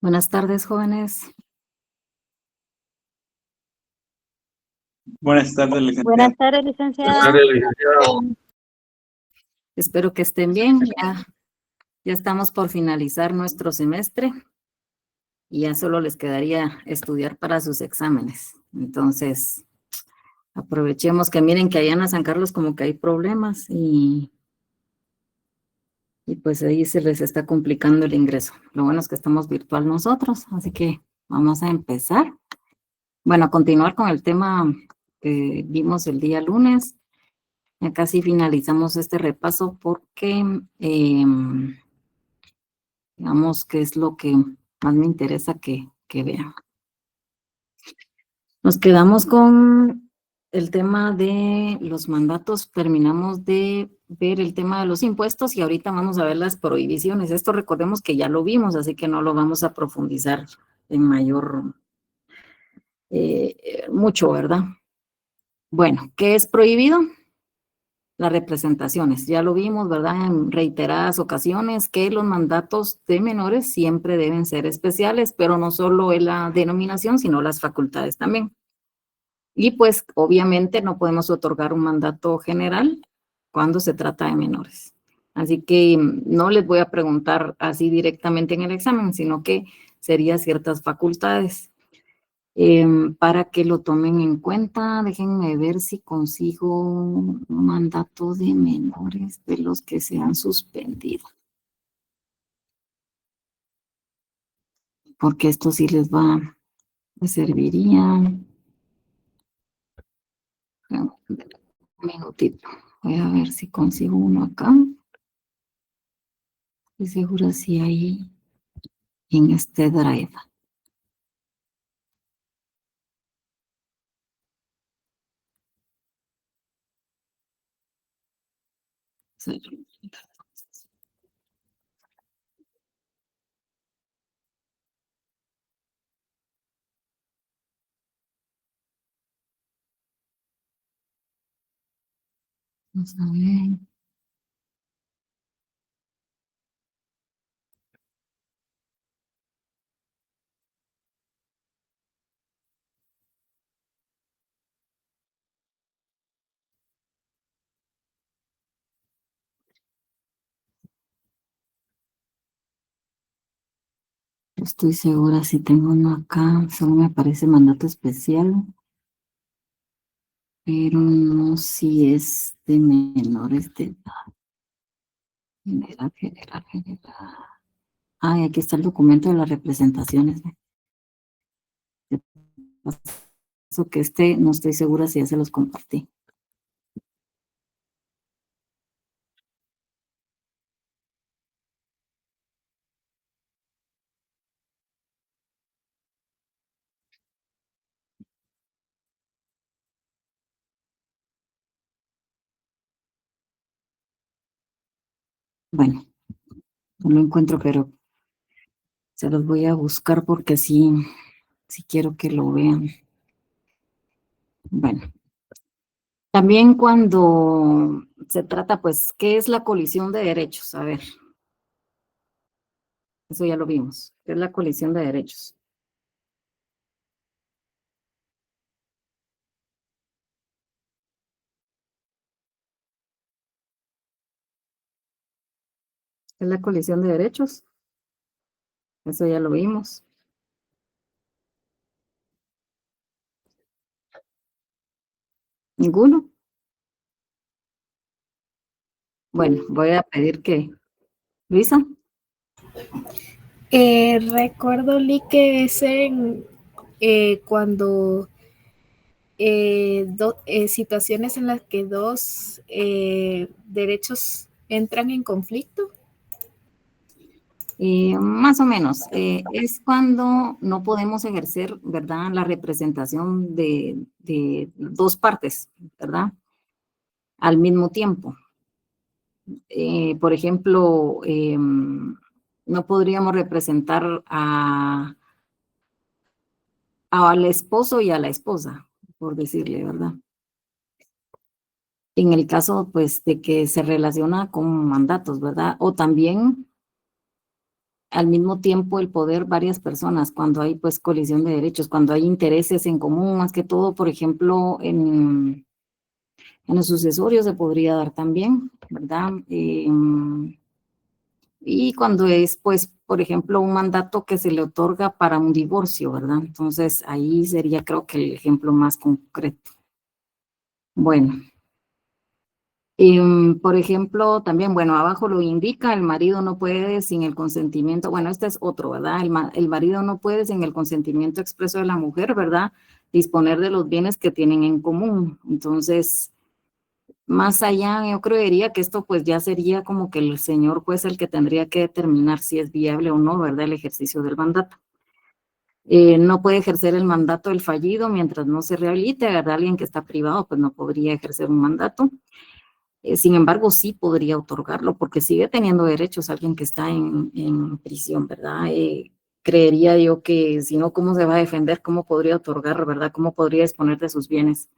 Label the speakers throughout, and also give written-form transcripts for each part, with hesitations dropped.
Speaker 1: Buenas tardes, jóvenes.
Speaker 2: Buenas tardes, licenciada.
Speaker 3: Buenas tardes, licenciada.
Speaker 1: Espero que estén bien. Ya estamos por finalizar nuestro semestre y ya solo les quedaría estudiar para sus exámenes. Entonces, aprovechemos que miren que allá en San Carlos como que hay problemas y pues ahí se les está complicando el ingreso. Lo bueno es que estamos virtual nosotros, así que vamos a empezar. Bueno, a continuar con el tema que vimos el día lunes. Ya casi finalizamos este repaso porque digamos que es lo que más me interesa que vean. Nos quedamos con el tema de los mandatos, terminamos de ver el tema de los impuestos y ahorita vamos a ver las prohibiciones. Esto recordemos que ya lo vimos, así que no lo vamos a profundizar en mayor, mucho, ¿verdad? Bueno, ¿qué es prohibido? Las representaciones. Ya lo vimos, ¿verdad? En reiteradas ocasiones que los mandatos de menores siempre deben ser especiales, pero no solo en la denominación, sino las facultades también. Y pues obviamente no podemos otorgar un mandato general cuando se trata de menores. Así que no les voy a preguntar así directamente en el examen, sino que serían ciertas facultades. Para que lo tomen en cuenta, déjenme ver si consigo un mandato de menores de los que se han suspendido. Porque esto sí les serviría. Un minutito. Voy a ver si consigo uno acá. Estoy segura si hay en este drive. Vamos a ver. Estoy segura si tengo uno acá. Solo me aparece mandato especial. Pero no si es de menores de edad. General. Ah, aquí está el documento de las representaciones. Eso que no estoy segura si ya se los compartí. Bueno, no lo encuentro, pero se los voy a buscar porque sí quiero que lo vean. Bueno, también cuando se trata, pues, ¿qué es la colisión de derechos? A ver, eso ya lo vimos. ¿Qué es la colisión de derechos? ¿Qué es la colisión de derechos? Eso ya lo vimos. ¿Ninguno? Bueno, voy a pedir que... Luisa.
Speaker 4: Recuerdo, Lee, que es cuando situaciones en las que dos derechos entran en conflicto.
Speaker 1: Más o menos, es cuando no podemos ejercer, ¿verdad?, la representación de dos partes, ¿verdad?, al mismo tiempo. Por ejemplo, no podríamos representar al esposo y a la esposa, por decirle, ¿verdad? En el caso, pues, de que se relaciona con mandatos, ¿verdad? O también al mismo tiempo el poder varias personas, cuando hay pues colisión de derechos, cuando hay intereses en común, más que todo, por ejemplo, en los sucesorios se podría dar también, ¿verdad? Y cuando es, pues, por ejemplo, un mandato que se le otorga para un divorcio, ¿verdad? Entonces, ahí sería, creo que el ejemplo más concreto. Bueno, por ejemplo, también, bueno, abajo lo indica, el marido no puede sin el consentimiento, bueno, este es otro, ¿verdad? El marido no puede sin el consentimiento expreso de la mujer, ¿verdad? Disponer de los bienes que tienen en común. Entonces, más allá, yo creería que esto pues ya sería como que el señor juez el que tendría que determinar si es viable o no, ¿verdad? El ejercicio del mandato. No puede ejercer el mandato del fallido mientras no se rehabilite, ¿verdad? Alguien que está privado pues no podría ejercer un mandato. Sin embargo, sí podría otorgarlo porque sigue teniendo derechos alguien que está en prisión, ¿verdad? Creería yo que si no, ¿cómo se va a defender? ¿Cómo podría otorgar, verdad? ¿Cómo podría disponer de sus bienes?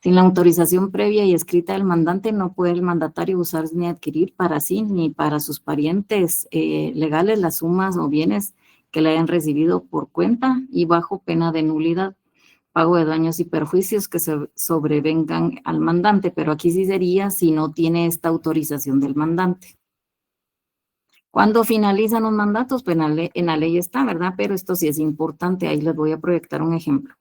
Speaker 1: Sin la autorización previa y escrita del mandante, no puede el mandatario usar ni adquirir para sí ni para sus parientes legales las sumas o bienes que le hayan recibido por cuenta y bajo pena de nulidad, pago de daños y perjuicios que se sobrevengan al mandante, pero aquí sí sería si no tiene esta autorización del mandante. ¿Cuándo finalizan los mandatos? Pues en la ley está, ¿verdad? Pero esto sí es importante, ahí les voy a proyectar un ejemplo.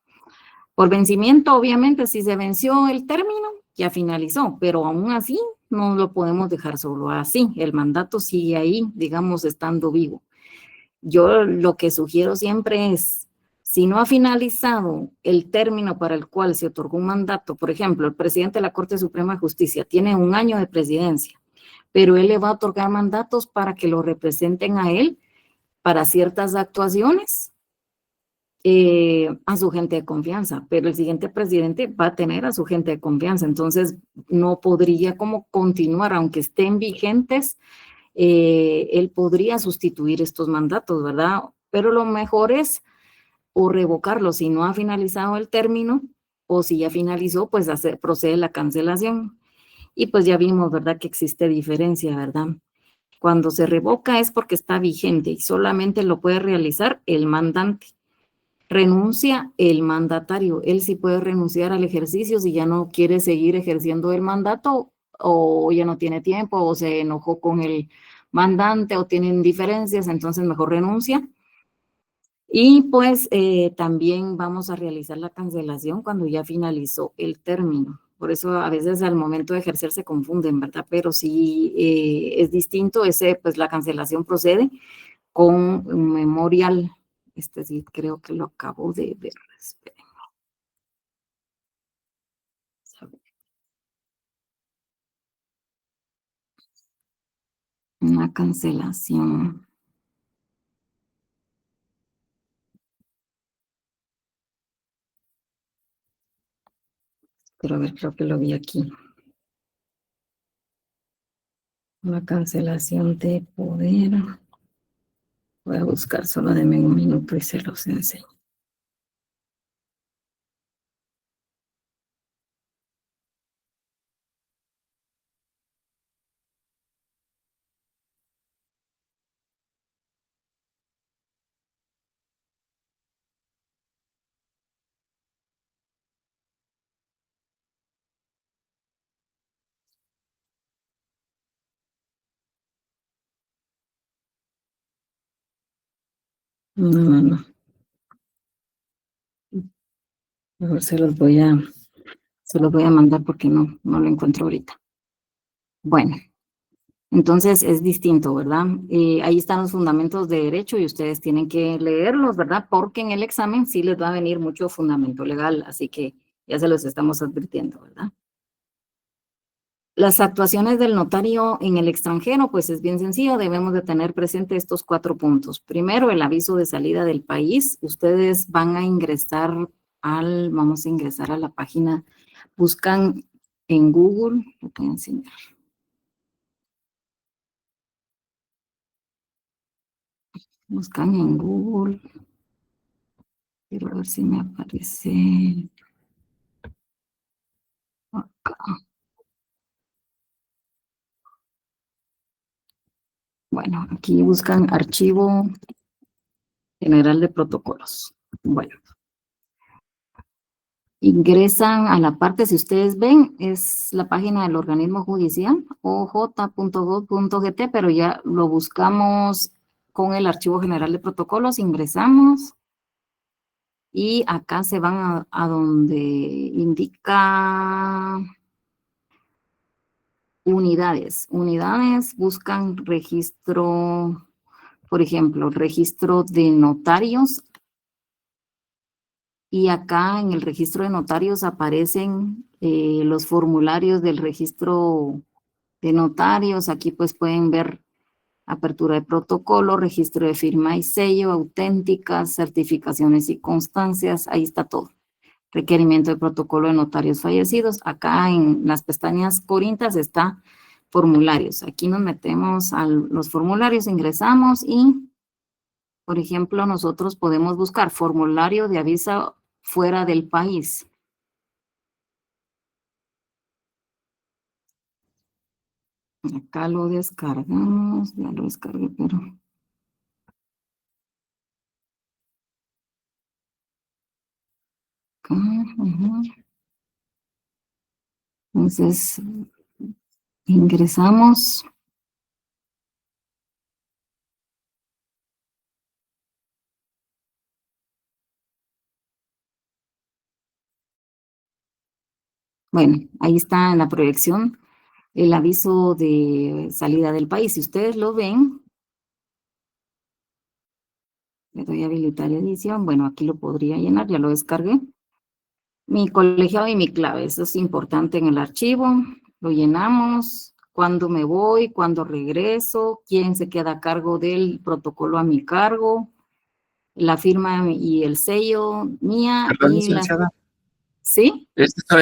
Speaker 1: Por vencimiento, obviamente, si se venció el término, ya finalizó, pero aún así no lo podemos dejar solo así. El mandato sigue ahí, digamos, estando vivo. Yo lo que sugiero siempre es, si no ha finalizado el término para el cual se otorgó un mandato, por ejemplo, el presidente de la Corte Suprema de Justicia tiene un año de presidencia, pero él le va a otorgar mandatos para que lo representen a él para ciertas actuaciones a su gente de confianza, pero el siguiente presidente va a tener a su gente de confianza, entonces no podría como continuar, aunque estén vigentes, él podría sustituir estos mandatos, ¿verdad? Pero lo mejor es o revocarlo si no ha finalizado el término, o si ya finalizó, pues procede la cancelación. Y pues ya vimos, ¿verdad? Que existe diferencia, ¿verdad? Cuando se revoca es porque está vigente y solamente lo puede realizar el mandante. Renuncia el mandatario. Él sí puede renunciar al ejercicio si ya no quiere seguir ejerciendo el mandato o ya no tiene tiempo o se enojó con el mandante o tienen diferencias, entonces mejor renuncia. Y pues también vamos a realizar la cancelación cuando ya finalizó el término. Por eso a veces al momento de ejercer se confunden, ¿verdad? Pero sí es distinto, pues la cancelación procede con un memorial. Este sí, creo que lo acabo de ver. Esperen, una cancelación. Pero a ver, creo que lo vi aquí. Una cancelación de poder. Voy a buscar, solo denme un minuto y se los enseño. No, no, no. Mejor se los voy a mandar porque no lo encuentro ahorita. Bueno, entonces es distinto, ¿verdad? Ahí están los fundamentos de derecho y ustedes tienen que leerlos, ¿verdad? Porque en el examen sí les va a venir mucho fundamento legal, así que ya se los estamos advirtiendo, ¿verdad? Las actuaciones del notario en el extranjero, pues es bien sencillo, debemos de tener presente estos 4 puntos. Primero, el aviso de salida del país. Ustedes van a ingresar vamos a ingresar a la página, buscan en Google, lo voy a enseñar. Buscan en Google, quiero ver si me aparece acá. Bueno, aquí buscan Archivo General de Protocolos. Bueno, ingresan a la parte, si ustedes ven, es la página del organismo judicial, oj.gov.gt, pero ya lo buscamos con el Archivo General de Protocolos, ingresamos y acá se van a donde indica unidades. Unidades buscan registro, por ejemplo, registro de notarios. Y acá en el registro de notarios aparecen los formularios del registro de notarios. Aquí pues pueden ver apertura de protocolo, registro de firma y sello, auténticas, certificaciones y constancias. Ahí está todo. Requerimiento de protocolo de notarios fallecidos. Acá en las pestañas corintas está formularios. Aquí nos metemos a los formularios, ingresamos y, por ejemplo, nosotros podemos buscar formulario de aviso fuera del país. Acá lo descargamos, ya lo descargué, pero... Acá, entonces, ingresamos. Bueno, ahí está en la proyección el aviso de salida del país. Si ustedes lo ven, le doy a habilitar edición. Bueno, aquí lo podría llenar, ya lo descargué. Mi colegiado y mi clave, eso es importante en el archivo. Lo llenamos, cuándo me voy, cuándo regreso, quién se queda a cargo del protocolo a mi cargo, la firma y el sello mía
Speaker 2: Perdón,
Speaker 1: y la...
Speaker 2: licenciada.
Speaker 1: ¿Sí?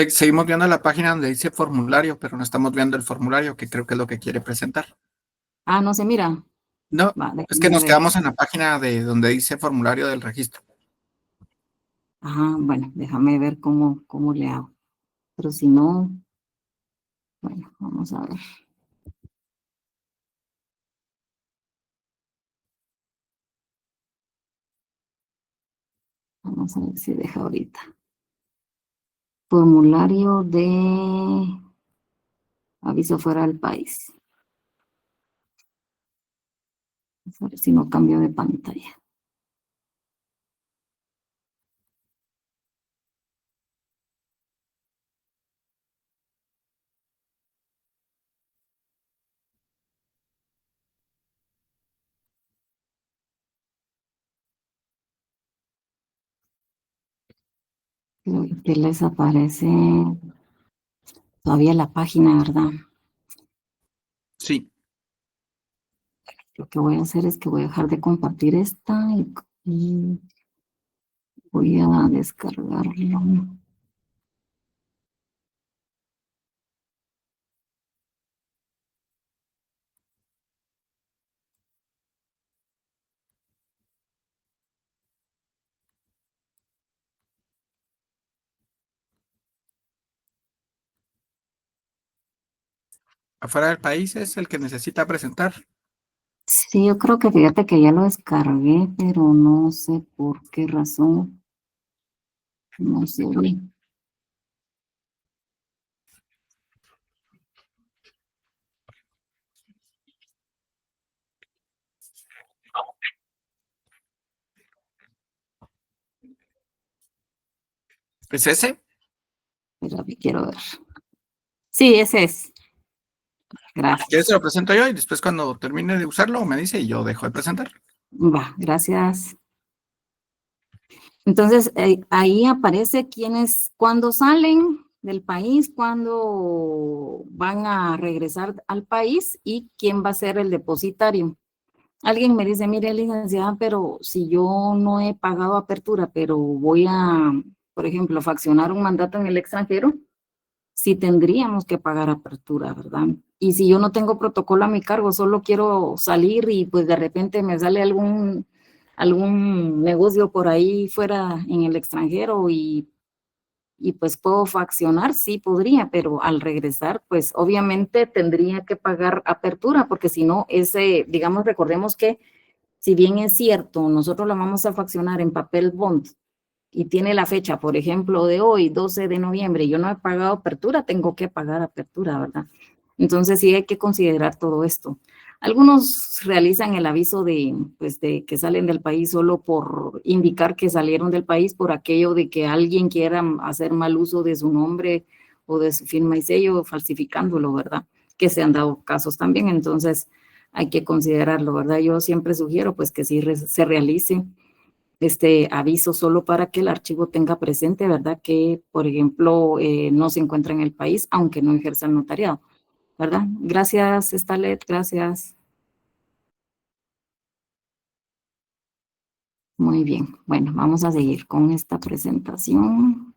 Speaker 2: Seguimos viendo la página donde dice formulario, pero no estamos viendo el formulario, que creo que es lo que quiere presentar.
Speaker 1: Ah, no se mira.
Speaker 2: No,
Speaker 1: Va,
Speaker 2: es que
Speaker 1: déjenme
Speaker 2: nos
Speaker 1: ver.
Speaker 2: quedamos en la página de donde dice formulario del registro.
Speaker 1: Ajá, bueno, déjame ver cómo le hago. Pero si no, bueno, vamos a ver. Vamos a ver si deja ahorita. Formulario de aviso fuera del país. Vamos a ver si no cambio de pantalla. Creo que les aparece todavía la página, ¿verdad?
Speaker 2: Sí.
Speaker 1: Lo que voy a hacer es que voy a dejar de compartir esta y voy a descargarlo.
Speaker 2: Afuera del país es el que necesita presentar.
Speaker 1: Sí, yo creo que fíjate que ya lo descargué, pero no sé por qué razón. No sé.
Speaker 2: ¿Es ese?
Speaker 1: Pero quiero ver. Sí, ese es.
Speaker 2: ¿Quieres
Speaker 1: Gracias.
Speaker 2: se lo presento yo y después cuando termine de usarlo me dice y yo dejo de presentar?
Speaker 1: Va, gracias. Entonces, ahí aparece quiénes, cuándo salen del país, cuándo van a regresar al país y quién va a ser el depositario. Alguien me dice, mire, licenciada, pero si yo no he pagado apertura, pero voy a, por ejemplo, faccionar un mandato en el extranjero, sí tendríamos que pagar apertura, ¿verdad? Y si yo no tengo protocolo a mi cargo, solo quiero salir y pues de repente me sale algún negocio por ahí fuera en el extranjero y y pues puedo fraccionar, sí podría, pero al regresar, pues obviamente tendría que pagar apertura, porque si no, digamos, recordemos que si bien es cierto, nosotros lo vamos a fraccionar en papel bond y tiene la fecha, por ejemplo, de hoy, 12 de noviembre, y yo no he pagado apertura, tengo que pagar apertura, ¿verdad? Entonces sí hay que considerar todo esto. Algunos realizan el aviso pues, de que salen del país solo por indicar que salieron del país por aquello de que alguien quiera hacer mal uso de su nombre o de su firma y sello, falsificándolo, ¿verdad? Que se han dado casos también, entonces hay que considerarlo, ¿verdad? Yo siempre sugiero pues que sí se realice este aviso solo para que el archivo tenga presente, ¿verdad? Que, por ejemplo, no se encuentra en el país, aunque no ejerza el notariado, ¿verdad? Gracias, Stalet, gracias. Muy bien, bueno, vamos a seguir con esta presentación.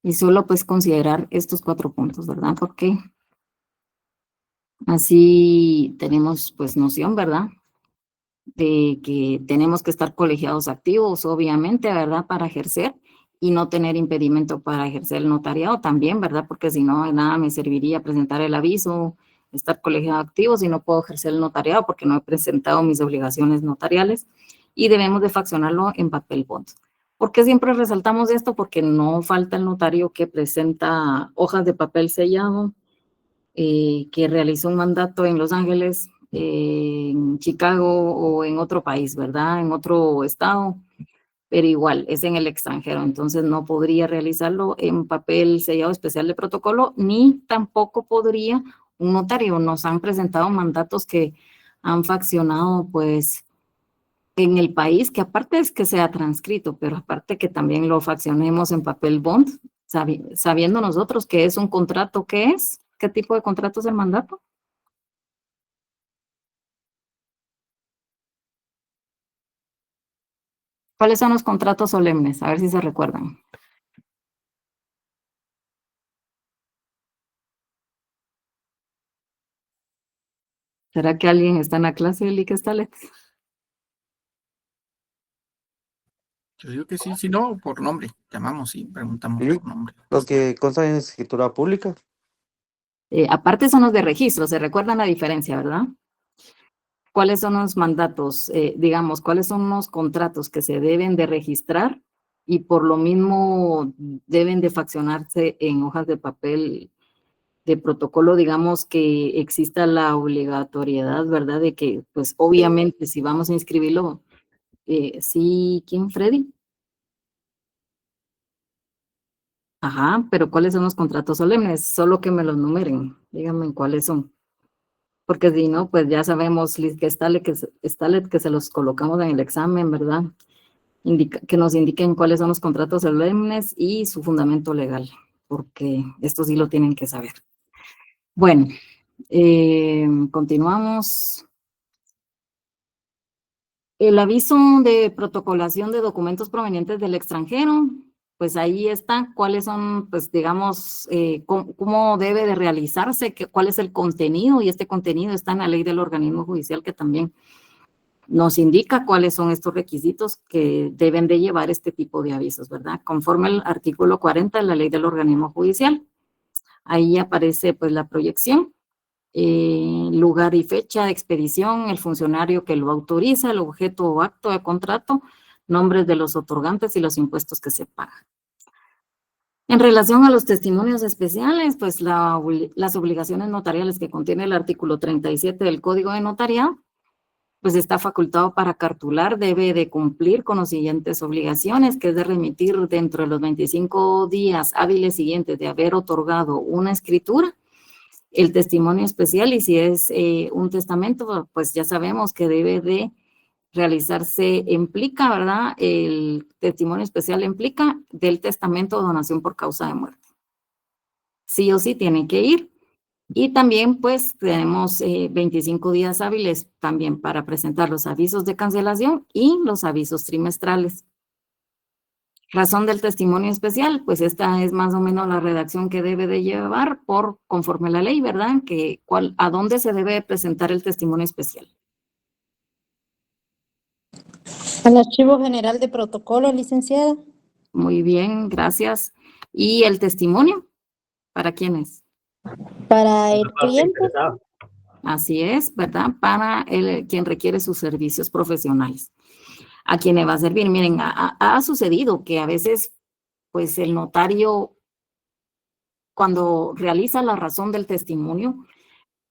Speaker 1: Y solo pues considerar estos 4 puntos, ¿verdad? Porque así tenemos pues noción, ¿verdad? De que tenemos que estar colegiados activos, obviamente, ¿verdad? Para ejercer y no tener impedimento para ejercer el notariado también, ¿verdad? Porque si no, de nada me serviría presentar el aviso, estar colegiado activo si no puedo ejercer el notariado porque no he presentado mis obligaciones notariales y debemos de fraccionarlo en papel bond. ¿Por qué siempre resaltamos esto? Porque no falta el notario que presenta hojas de papel sellado, que realizó un mandato en Los Ángeles, en Chicago o en otro país, ¿verdad? En otro estado, pero igual es en el extranjero, entonces no podría realizarlo en papel sellado especial de protocolo, ni tampoco podría un notario. Nos han presentado mandatos que han faccionado, pues, en el país, que aparte es que sea transcrito, pero aparte que también lo faccionemos en papel bond, sabiendo nosotros que es un contrato, ¿qué es? ¿Qué tipo de contrato es el mandato? ¿Cuáles son los contratos solemnes? A ver si se recuerdan. ¿Será que alguien está en la clase de Lick Stalet?
Speaker 2: Yo digo que sí, si no, por nombre. Llamamos y preguntamos
Speaker 3: Sí,
Speaker 2: por nombre.
Speaker 3: los que constan en escritura pública.
Speaker 1: Aparte son los de registro, se recuerdan la diferencia, ¿verdad? ¿Cuáles son los mandatos? Digamos, ¿cuáles son los contratos que se deben de registrar y por lo mismo deben de faccionarse en hojas de papel de protocolo? Digamos que exista la obligatoriedad, ¿verdad? De que, pues obviamente, si vamos a inscribirlo, sí, ¿quién, Freddy? Ajá, pero ¿cuáles son los contratos solemnes? Solo que me los numeren, díganme cuáles son. Porque si no, pues ya sabemos que Stalet que se los colocamos en el examen, ¿verdad? Que nos indiquen cuáles son los contratos solemnes y su fundamento legal, porque esto sí lo tienen que saber. Bueno, continuamos. El aviso de protocolación de documentos provenientes del extranjero, pues ahí está, cuáles son, pues digamos, cómo debe de realizarse, cuál es el contenido, y este contenido está en la ley del organismo judicial que también nos indica cuáles son estos requisitos que deben de llevar este tipo de avisos, ¿verdad? Conforme al artículo 40 de la ley del organismo judicial. Ahí aparece pues la proyección, lugar y fecha de expedición, el funcionario que lo autoriza, el objeto o acto de contrato, nombres de los otorgantes y los impuestos que se pagan. En relación a los testimonios especiales, pues las obligaciones notariales que contiene el artículo 37 del Código de Notariado, pues está facultado para cartular, debe de cumplir con las siguientes obligaciones, que es de remitir dentro de los 25 días hábiles siguientes de haber otorgado una escritura, el testimonio especial, y si es un testamento, pues ya sabemos que debe de realizarse, implica, ¿verdad? El testimonio especial implica del testamento o donación por causa de muerte. Sí o sí tienen que ir. Y también, pues, tenemos 25 días hábiles también para presentar los avisos de cancelación y los avisos trimestrales. Razón del testimonio especial, pues esta es más o menos la redacción que debe de llevar conforme a la ley, ¿verdad? ¿A dónde se debe presentar el testimonio especial?
Speaker 5: Al archivo general de protocolo, licenciada.
Speaker 1: Muy bien, gracias. ¿Y el testimonio? ¿Para quién es?
Speaker 5: Para el cliente.
Speaker 1: Así es, ¿verdad? Para quien requiere sus servicios profesionales. A quien le va a servir. Miren, ha sucedido que a veces, pues el notario, cuando realiza la razón del testimonio,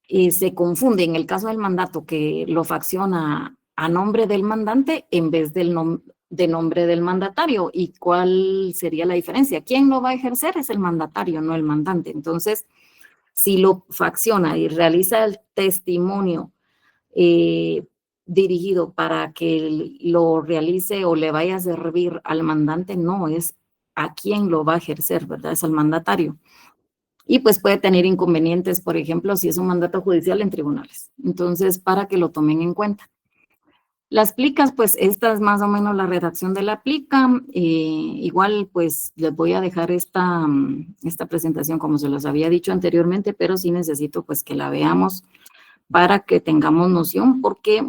Speaker 1: se confunde en el caso del mandato que lo facciona a nombre del mandante en vez de nombre del mandatario. ¿Y cuál sería la diferencia? ¿Quién lo va a ejercer? Es el mandatario, no el mandante. Entonces, si lo facciona y realiza el testimonio dirigido para que lo realice o le vaya a servir al mandante, no, es a quien lo va a ejercer, ¿verdad? Es al mandatario. Y pues puede tener inconvenientes, por ejemplo, si es un mandato judicial en tribunales. Entonces, para que lo tomen en cuenta. Las plicas, pues esta es más o menos la redacción de la plica. Igual, pues les voy a dejar esta presentación como se los había dicho anteriormente, pero sí necesito pues que la veamos para que tengamos noción, porque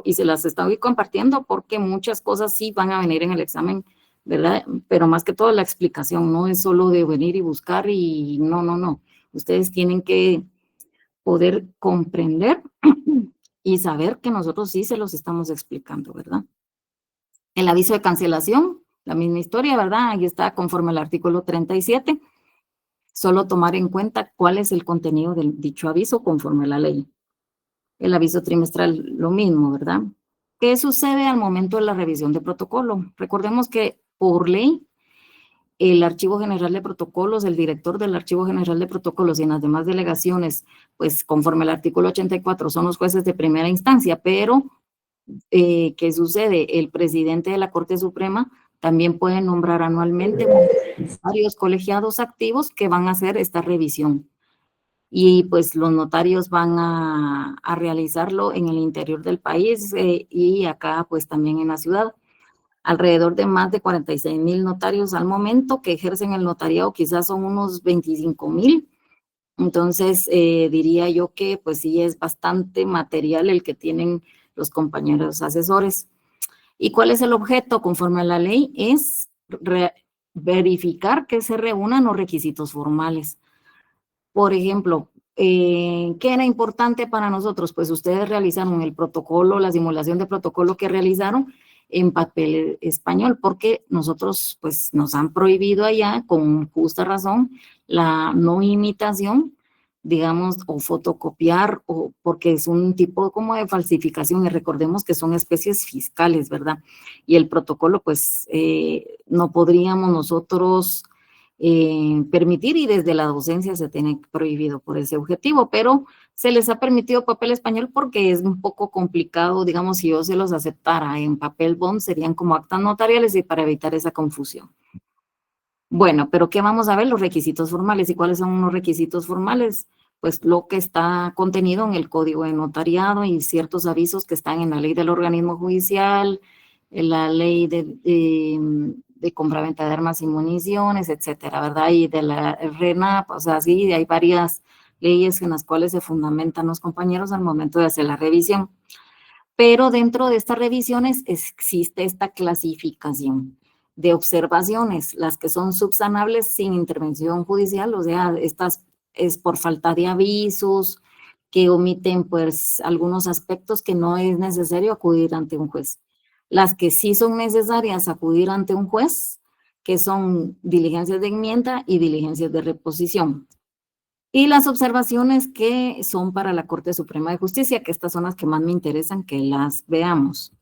Speaker 1: y se las estoy compartiendo porque muchas cosas sí van a venir en el examen, ¿verdad? Pero más que todo la explicación, no es solo de venir y buscar y no. Ustedes tienen que poder comprender y saber que nosotros sí se los estamos explicando, ¿verdad? El aviso de cancelación, la misma historia, ¿verdad? Ahí está conforme al artículo 37. Solo tomar en cuenta cuál es el contenido del dicho aviso conforme a la ley. El aviso trimestral, lo mismo, ¿verdad? ¿Qué sucede al momento de la revisión de protocolo? Recordemos que por ley, el Archivo General de Protocolos, el director del Archivo General de Protocolos y en las demás delegaciones, pues conforme al artículo 84, son los jueces de primera instancia, pero ¿qué sucede? El presidente de la Corte Suprema también puede nombrar anualmente varios colegiados activos que van a hacer esta revisión. Y pues los notarios van a realizarlo en el interior del país y acá pues también en la ciudad. Alrededor de más de 46,000 notarios al momento que ejercen el notariado, quizás son unos 25,000. Entonces diría yo que pues sí es bastante material el que tienen los compañeros asesores. ¿Y cuál es el objeto? Conforme a la ley es verificar que se reúnan los requisitos formales. Por ejemplo, ¿qué era importante para nosotros? Pues ustedes realizaron el protocolo, la simulación de protocolo que realizaron en papel español, porque nosotros pues nos han prohibido allá, con justa razón, la no imitación, digamos, o fotocopiar, o porque es un tipo como de falsificación, y recordemos que son especies fiscales, ¿verdad? Y el protocolo pues no podríamos nosotros permitir, y desde la docencia se tiene prohibido por ese objetivo, pero se les ha permitido papel español porque es un poco complicado, digamos, si yo se los aceptara en papel bond, serían como actas notariales y para evitar esa confusión. Bueno, pero ¿qué vamos a ver? Los requisitos formales. ¿Y cuáles son los requisitos formales? Pues lo que está contenido en el Código de Notariado y ciertos avisos que están en la ley del organismo judicial, en la ley de compraventa de armas y municiones, etcétera, ¿verdad? Y de la RENAP, o sea, sí, hay varias leyes en las cuales se fundamentan los compañeros al momento de hacer la revisión. Pero dentro de estas revisiones existe esta clasificación de observaciones, las que son subsanables sin intervención judicial, o sea, estas es por falta de avisos, que omiten pues algunos aspectos que no es necesario acudir ante un juez. Las que sí son necesarias acudir ante un juez, que son diligencias de enmienda y diligencias de reposición. Y las observaciones que son para la Corte Suprema de Justicia, que estas son las que más me interesan que las veamos.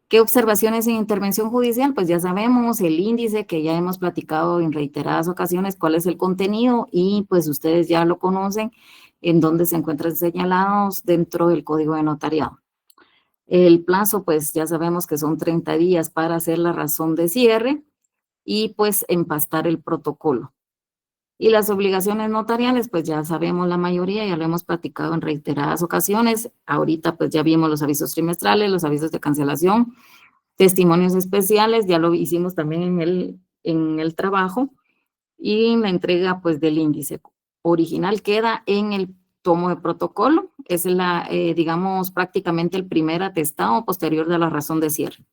Speaker 1: ¿Qué observaciones en intervención judicial? Pues ya sabemos el índice que ya hemos platicado en reiteradas ocasiones, cuál es el contenido y pues ustedes ya lo conocen, en dónde se encuentran señalados dentro del Código de Notariado. El plazo, pues ya sabemos que son 30 días para hacer la razón de cierre y pues empastar el protocolo. Y las obligaciones notariales, pues ya sabemos la mayoría, ya lo hemos platicado en reiteradas ocasiones. Ahorita pues ya vimos los avisos trimestrales, los avisos de cancelación, testimonios especiales, ya lo hicimos también en el trabajo, y la entrega pues del índice original queda en el tomo de protocolo, es digamos prácticamente el primer atestado posterior de la razón de cierre.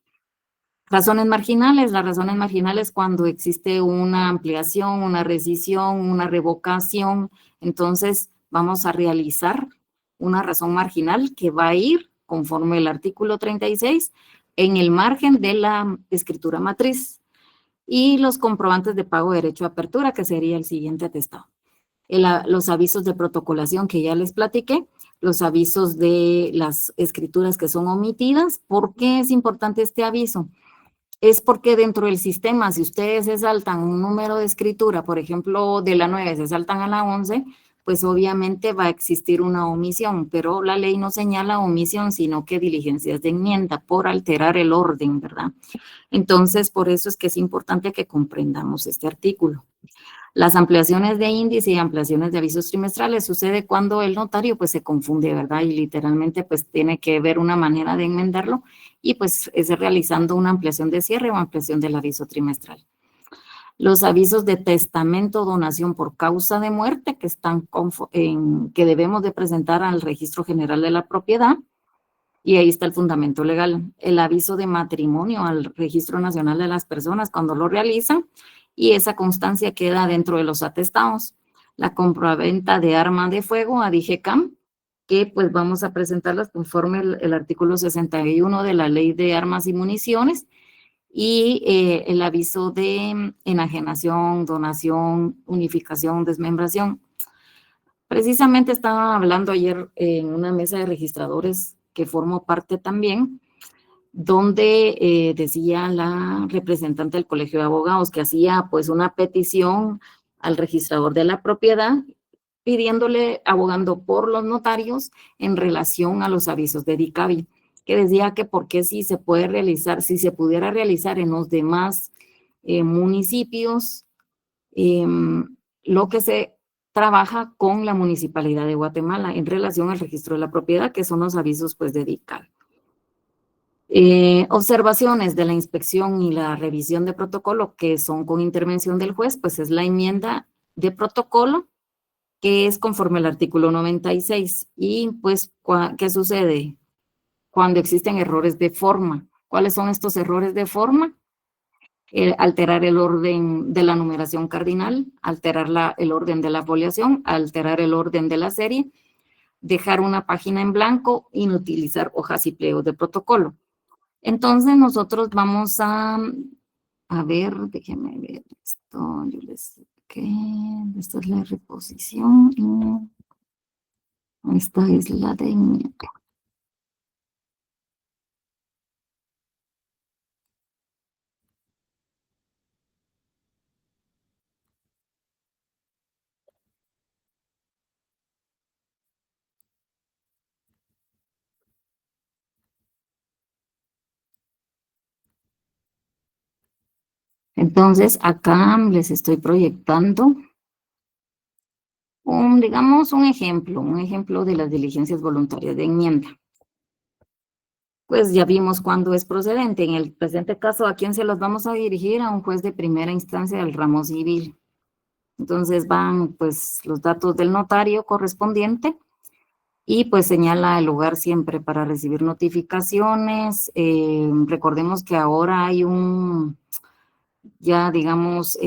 Speaker 1: Razones marginales. Las razones marginales cuando existe una ampliación, una rescisión, una revocación. Entonces, vamos a realizar una razón marginal que va a ir, conforme el artículo 36, en el margen de la escritura matriz. Y los comprobantes de pago de derecho de apertura, que sería el siguiente atestado. Los avisos de protocolación que ya les platiqué, los avisos de las escrituras que son omitidas. ¿Por qué es importante este aviso? Es porque dentro del sistema, si ustedes se saltan un número de escritura, por ejemplo, de la 9 se saltan a la 11, pues obviamente va a existir una omisión, pero la ley no señala omisión, sino que diligencias de enmienda por alterar el orden, ¿verdad? Entonces, por eso es que es importante que comprendamos este artículo. Las ampliaciones de índice y ampliaciones de avisos trimestrales sucede cuando el notario pues se confunde, ¿verdad? Y literalmente pues tiene que ver una manera de enmendarlo y pues es realizando una ampliación de cierre o ampliación del aviso trimestral. Los avisos de testamento o donación por causa de muerte que debemos de presentar al Registro General de la Propiedad, y ahí está el fundamento legal. El aviso de matrimonio al Registro Nacional de las Personas cuando lo realizan, y esa constancia queda dentro de los atestados. La compraventa de arma de fuego a DIGECAM, que pues vamos a presentarlas conforme el artículo 61 de la Ley de Armas y Municiones, y el aviso de enajenación, donación, unificación, desmembración. Precisamente estaba hablando ayer en una mesa de registradores que formo parte también, donde decía la representante del Colegio de Abogados que hacía pues una petición al registrador de la propiedad pidiéndole, abogando por los notarios en relación a los avisos de DICABI, que decía que por qué si se puede realizar, si se pudiera realizar en los demás municipios, lo que se trabaja con la Municipalidad de Guatemala en relación al registro de la propiedad, que son los avisos pues de DICABI. Observaciones de la inspección y la revisión de protocolo que son con intervención del juez, pues es la enmienda de protocolo que es conforme al artículo 96. Y pues, ¿qué sucede? Cuando existen errores de forma. ¿Cuáles son estos errores de forma? Alterar el orden de la numeración cardinal, alterar el orden de la foliación, alterar el orden de la serie, dejar una página en blanco, inutilizar hojas y pliegos de protocolo. Entonces nosotros vamos a ver, déjenme ver esto, yo les esta es la reposición, esta es la de enmienda. Entonces, acá les estoy proyectando digamos, un ejemplo de las diligencias voluntarias de enmienda. Pues ya vimos cuándo es procedente. En el presente caso, ¿a quién se los vamos a dirigir? A un juez de primera instancia del ramo civil. Entonces van, pues, los datos del notario correspondiente y, pues, señala el lugar siempre para recibir notificaciones. Recordemos que ahora hay ya digamos,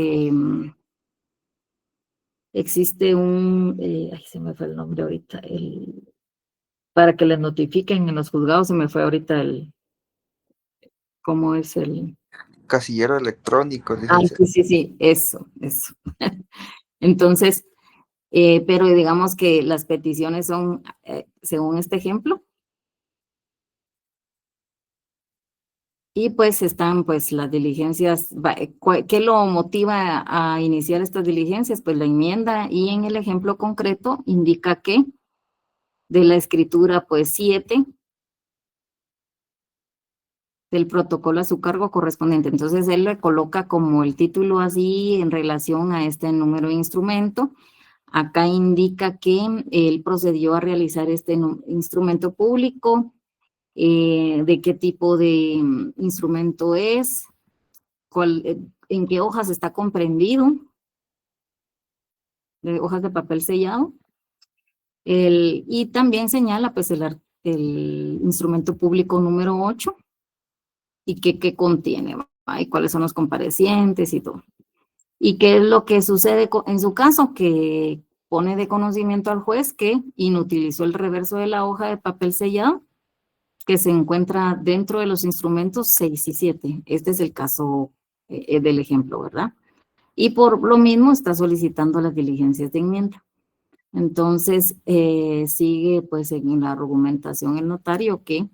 Speaker 1: existe ay, se me fue el nombre ahorita, para que les notifiquen en los juzgados, se me fue ahorita ¿cómo es el?
Speaker 3: Casillero electrónico,
Speaker 1: Ah,
Speaker 3: licenciada.
Speaker 1: sí, eso. Entonces, pero digamos que las peticiones son, según este ejemplo, y pues están pues las diligencias, ¿qué lo motiva a iniciar estas diligencias? Pues la enmienda, y en el ejemplo concreto indica que de la escritura pues 7 del protocolo a su cargo correspondiente. Entonces él le coloca como el título así en relación a este número de instrumento. Acá indica que él procedió a realizar este instrumento público, de qué tipo de instrumento es, en qué hojas está comprendido, de hojas de papel sellado, y también señala pues el instrumento público número 8, y qué contiene, ¿va? Y cuáles son los comparecientes y todo. ¿Y qué es lo que sucede en su caso? Que pone de conocimiento al juez que inutilizó el reverso de la hoja de papel sellado que se encuentra dentro de los instrumentos 6 y 7. Este es el caso del ejemplo, ¿verdad? Y por lo mismo está solicitando las diligencias de enmienda. Entonces, sigue pues en la argumentación el notario que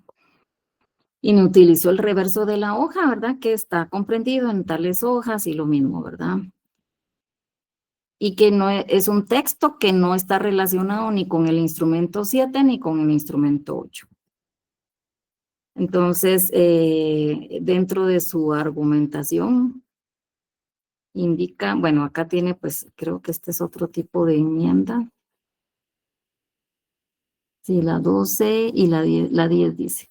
Speaker 1: inutilizó el reverso de la hoja, ¿verdad? Que está comprendido en tales hojas y lo mismo, ¿verdad? Y que no es un texto que no está relacionado ni con el instrumento 7 ni con el instrumento 8. Entonces, dentro de su argumentación, indica, bueno, acá tiene, pues, creo que este es otro tipo de enmienda. Sí, la 12 y la 10 dice.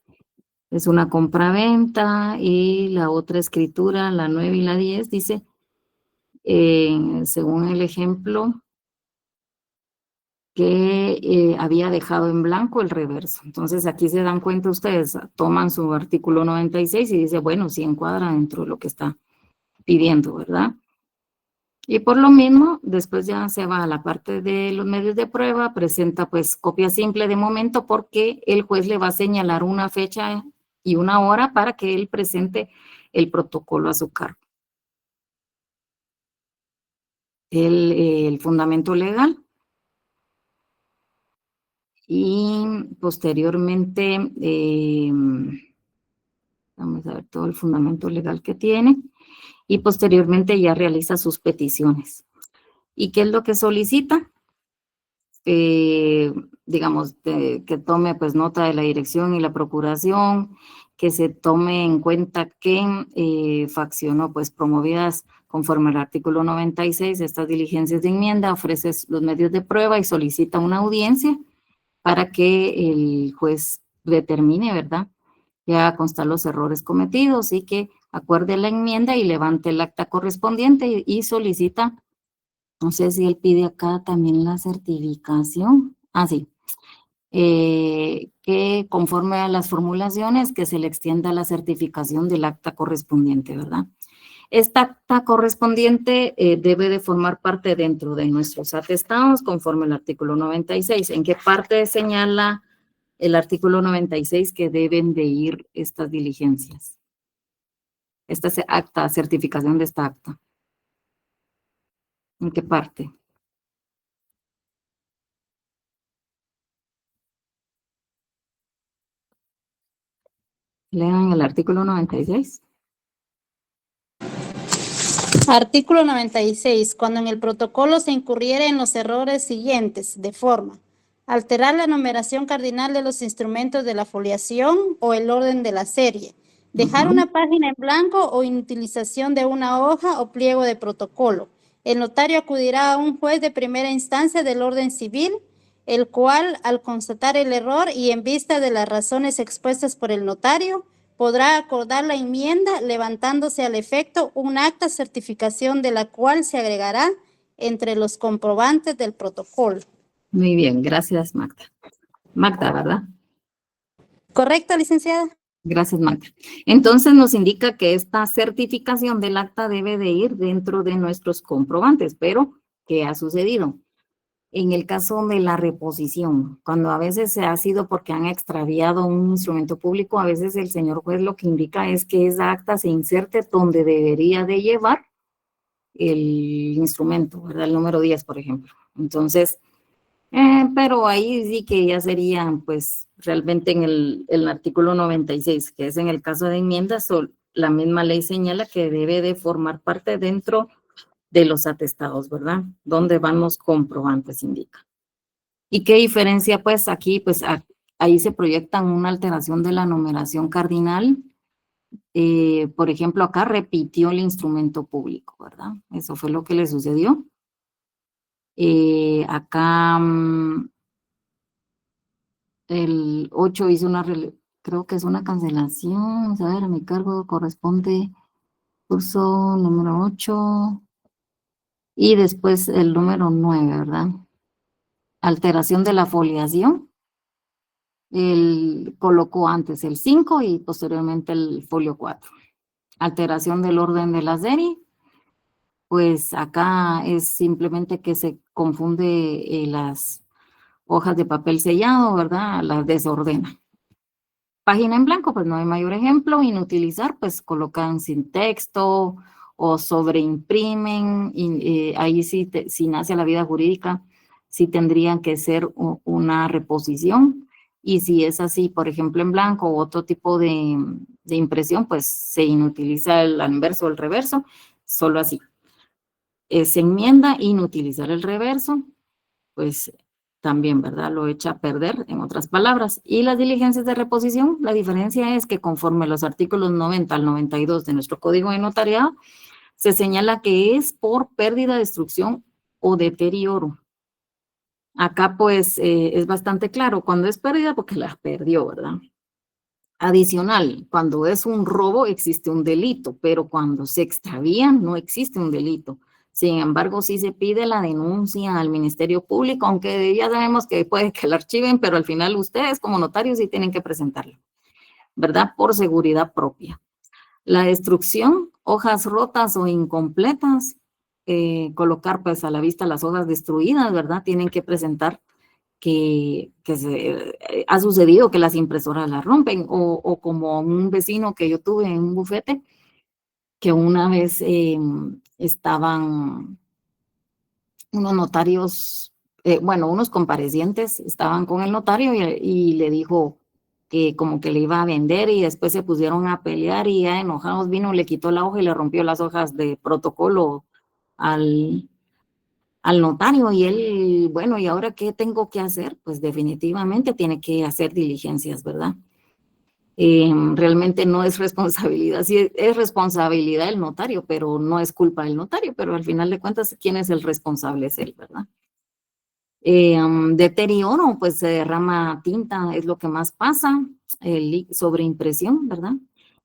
Speaker 1: Es una compraventa y la otra escritura, la 9 y la 10, dice, según el ejemplo, que había dejado en blanco el reverso. Entonces, aquí se dan cuenta ustedes, toman su artículo 96 y dice, bueno, sí encuadra dentro de lo que está pidiendo, ¿verdad? Y por lo mismo, después ya se va a la parte de los medios de prueba, presenta pues copia simple de momento porque el juez le va a señalar una fecha y una hora para que él presente el protocolo a su cargo. El fundamento legal. Y posteriormente, vamos a ver todo el fundamento legal que tiene, y posteriormente ya realiza sus peticiones. ¿Y qué es lo que solicita? Digamos, que tome pues nota de la dirección y la procuración, que se tome en cuenta que faccionó pues promovidas conforme al artículo 96, estas diligencias de enmienda, ofrece los medios de prueba y solicita una audiencia para que el juez determine, ¿verdad? Que haga constar los errores cometidos y que acuerde la enmienda y levante el acta correspondiente y solicita, no sé si él pide acá también la certificación. Ah, sí. Que conforme a las formulaciones que se le extienda la certificación del acta correspondiente, ¿verdad? Esta acta correspondiente debe de formar parte dentro de nuestros atestados conforme al artículo 96. ¿En qué parte señala el artículo 96 que deben de ir estas diligencias? Esta acta, certificación de esta acta. ¿En qué parte? Lean el artículo 96.
Speaker 5: Artículo 96. Cuando en el protocolo se incurriere en los errores siguientes, de forma: alterar la numeración cardinal de los instrumentos de la foliación o el orden de la serie, dejar una página en blanco o inutilización de una hoja o pliego de protocolo. El notario acudirá a un juez de primera instancia del orden civil, el cual, al constatar el error y en vista de las razones expuestas por el notario, podrá acordar la enmienda levantándose al efecto un acta certificación de la cual se agregará entre los comprobantes del protocolo.
Speaker 1: Muy bien, gracias Magda. Magda, ¿verdad?
Speaker 5: ¿Correcto, licenciada?
Speaker 1: Gracias, Magda. Entonces nos indica que esta certificación del acta debe de ir dentro de nuestros comprobantes, pero ¿qué ha sucedido? En el caso de la reposición, cuando a veces se ha sido porque han extraviado un instrumento público, a veces el señor juez lo que indica es que esa acta se inserte donde debería de llevar el instrumento, ¿verdad? El número 10, por ejemplo. Entonces, pero ahí sí que ya sería, pues, realmente en el artículo 96, que es en el caso de enmiendas, la misma ley señala que debe de formar parte dentro de los atestados, ¿verdad? Donde van los comprobantes, indica. ¿Y qué diferencia? Pues aquí, pues ahí se proyectan una alteración de la numeración cardinal. Por ejemplo, acá repitió el instrumento público, ¿verdad? Eso fue lo que le sucedió. Acá el 8 hizo creo que es una cancelación. Vamos a ver, a mi cargo corresponde curso número 8 y después el número 9, ¿verdad? Alteración de la foliación. colocó antes el 5 y posteriormente el folio 4. Alteración del orden de la serie, pues acá es simplemente que se confunde las hojas de papel sellado, ¿verdad? Las desordena. Página en blanco, pues no hay mayor ejemplo. Inutilizar, pues colocan sin texto o sobreimprimen. Ahí sí, si nace la vida jurídica, sí tendrían que ser una reposición. Y si es así, por ejemplo, en blanco o otro tipo de impresión, pues se inutiliza el anverso o el reverso, solo así. Se enmienda inutilizar el reverso, pues también, ¿verdad? Lo echa a perder, en otras palabras. Y las diligencias de reposición, la diferencia es que conforme los artículos 90 al 92 de nuestro Código de Notariado, se señala que es por pérdida, destrucción o deterioro. Acá, pues, es bastante claro, cuando es pérdida, porque la perdió, ¿verdad? Adicional, cuando es un robo existe un delito, pero cuando se extravía no existe un delito. Sin embargo, sí se pide la denuncia al Ministerio Público, aunque ya sabemos que puede que la archiven, pero al final ustedes como notarios sí tienen que presentarlo, ¿verdad? Por seguridad propia. La destrucción, hojas rotas o incompletas, colocar pues a la vista las hojas destruidas, ¿verdad? Tienen que presentar que ha sucedido que las impresoras las rompen, o como un vecino que yo tuve en un bufete, que una vez estaban unos notarios, bueno, unos comparecientes estaban con el notario y le dijo que como que le iba a vender y después se pusieron a pelear y ya enojados vino, le quitó la hoja y le rompió las hojas de protocolo al notario y él, bueno, ¿y ahora qué tengo que hacer? Pues definitivamente tiene que hacer diligencias, ¿verdad? Realmente no es responsabilidad, sí es responsabilidad del notario, pero no es culpa del notario, pero al final de cuentas, ¿quién es el responsable? Es él, ¿verdad? Deterioro, pues se derrama tinta, es lo que más pasa, sobreimpresión, ¿verdad?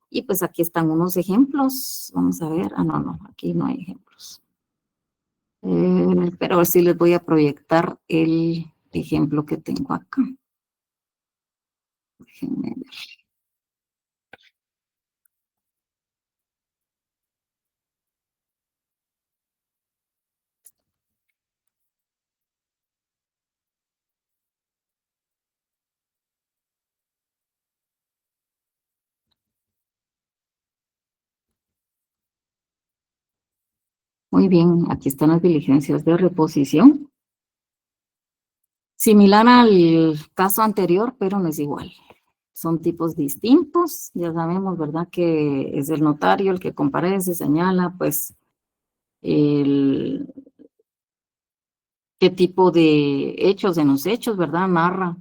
Speaker 1: Y pues aquí están unos ejemplos, vamos a ver, no, aquí no hay ejemplos. Pero sí les voy a proyectar el ejemplo que tengo acá. Déjenme ver. Muy bien, aquí están las diligencias de reposición. Similar al caso anterior, pero no es igual. Son tipos distintos, ya sabemos, ¿verdad? Que es el notario el que comparece, señala, pues, qué tipo de hechos en los hechos, ¿verdad? Narra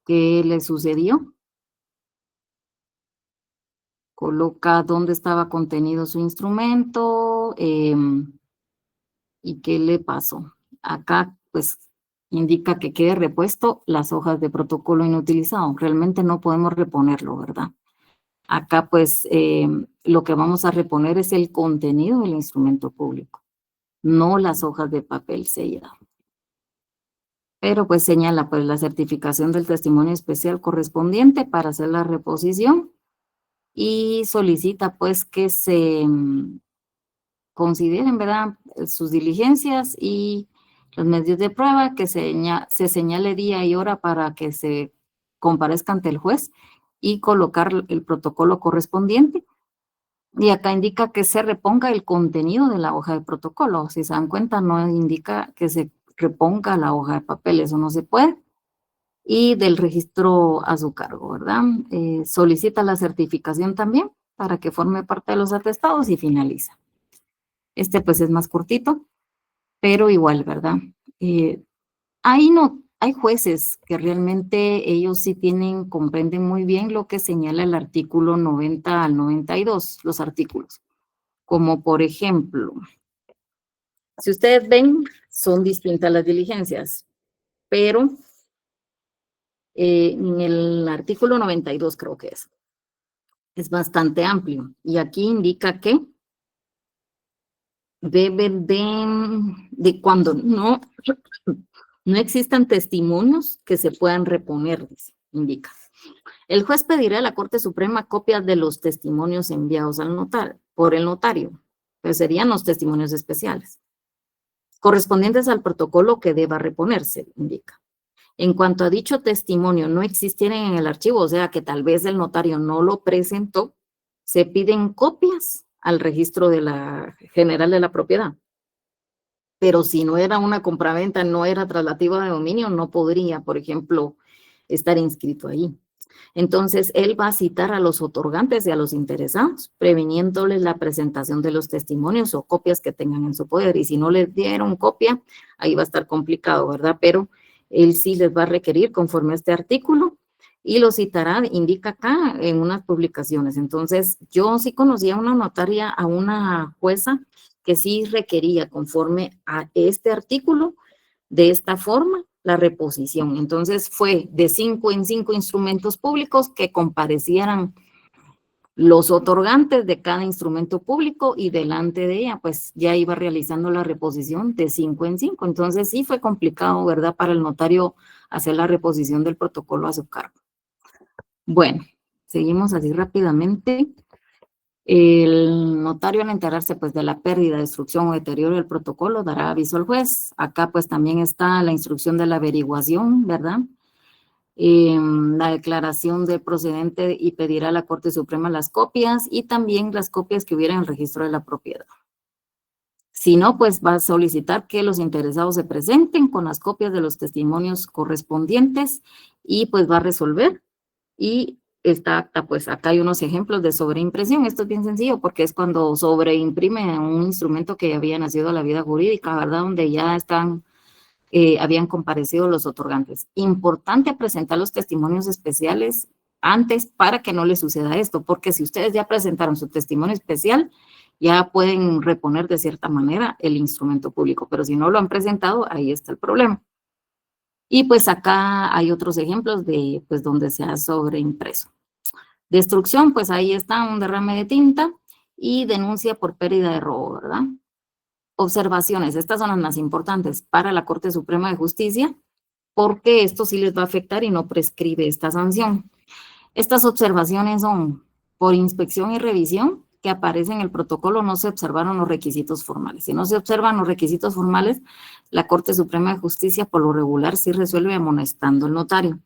Speaker 1: qué le sucedió. Coloca dónde estaba contenido su instrumento y qué le pasó. Acá, pues, indica que quede repuesto las hojas de protocolo inutilizado. Realmente no podemos reponerlo, ¿verdad? Acá, pues, lo que vamos a reponer es el contenido del instrumento público, no las hojas de papel sellado. Pero, pues, señala, pues, la certificación del testimonio especial correspondiente para hacer la reposición y solicita, pues, que se consideren, ¿verdad?, sus diligencias y los medios de prueba, que se señale día y hora para que se comparezca ante el juez y colocar el protocolo correspondiente. Y acá indica que se reponga el contenido de la hoja de protocolo. Si se dan cuenta, no indica que se reponga la hoja de papel, eso no se puede. Y del registro a su cargo, ¿verdad? Solicita la certificación también para que forme parte de los atestados y finaliza. Este pues es más cortito, pero igual, ¿verdad? Hay jueces que realmente ellos sí comprenden muy bien lo que señala el artículo 90 al 92, los artículos. Como por ejemplo, si ustedes ven, son distintas las diligencias, pero en el artículo 92 creo que es bastante amplio. Y aquí indica que deben de cuando no existan testimonios que se puedan reponer, dice, indica. El juez pedirá a la Corte Suprema copias de los testimonios enviados al notario, por el notario, que serían los testimonios especiales, correspondientes al protocolo que deba reponerse, indica. En cuanto a dicho testimonio no existiera en el archivo, o sea que tal vez el notario no lo presentó, se piden copias al registro de la general de la propiedad. Pero si no era una compraventa, no era traslativa de dominio, no podría, por ejemplo, estar inscrito ahí. Entonces, él va a citar a los otorgantes y a los interesados, previniéndoles la presentación de los testimonios o copias que tengan en su poder. Y si no les dieron copia, ahí va a estar complicado, ¿verdad? Pero él sí les va a requerir conforme a este artículo y lo citará, indica acá en unas publicaciones. Entonces, yo sí conocía a una notaria, a una jueza que sí requería conforme a este artículo, de esta forma, la reposición. Entonces, fue de 5 en 5 instrumentos públicos que comparecieran los otorgantes de cada instrumento público y delante de ella, pues ya iba realizando la reposición de 5 en 5. Entonces, sí fue complicado, ¿verdad?, para el notario hacer la reposición del protocolo a su cargo. Bueno, seguimos así rápidamente. El notario, al enterarse pues de la pérdida, destrucción o deterioro del protocolo, dará aviso al juez. Acá pues también está la instrucción de la averiguación, ¿verdad? La declaración del procedente y pedirá a la Corte Suprema las copias y también las copias que hubiera en el registro de la propiedad. Si no, pues va a solicitar que los interesados se presenten con las copias de los testimonios correspondientes y pues va a resolver. Y esta acta, pues acá hay unos ejemplos de sobreimpresión. Esto es bien sencillo porque es cuando sobreimprime un instrumento que había nacido a la vida jurídica, ¿verdad? Donde ya están, habían comparecido los otorgantes. Importante presentar los testimonios especiales antes para que no les suceda esto, porque si ustedes ya presentaron su testimonio especial, ya pueden reponer de cierta manera el instrumento público, pero si no lo han presentado, ahí está el problema. Y pues acá hay otros ejemplos de pues donde se ha sobreimpreso. Destrucción, pues ahí está un derrame de tinta y denuncia por pérdida de robo, ¿verdad? Observaciones, estas son las más importantes para la Corte Suprema de Justicia, porque esto sí les va a afectar y no prescribe esta sanción. Estas observaciones son: por inspección y revisión que aparece en el protocolo no se observaron los requisitos formales. Si no se observan los requisitos formales, la Corte Suprema de Justicia por lo regular sí resuelve amonestando al notario.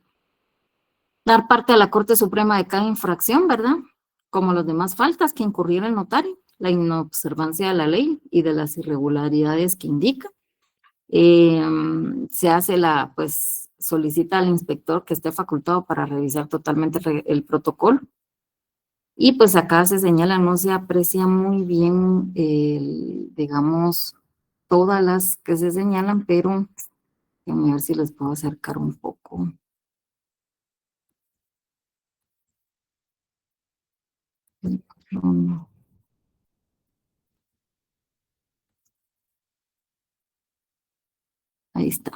Speaker 1: Dar parte a la Corte Suprema de cada infracción, ¿verdad? Como las demás faltas que incurriera el notario, la inobservancia de la ley y de las irregularidades que indica. Se hace pues solicita al inspector que esté facultado para revisar totalmente el protocolo. Y pues acá se señala, no se aprecia muy bien, digamos, todas las que se señalan, pero déjenme ver si les puedo acercar un poco. Ahí está.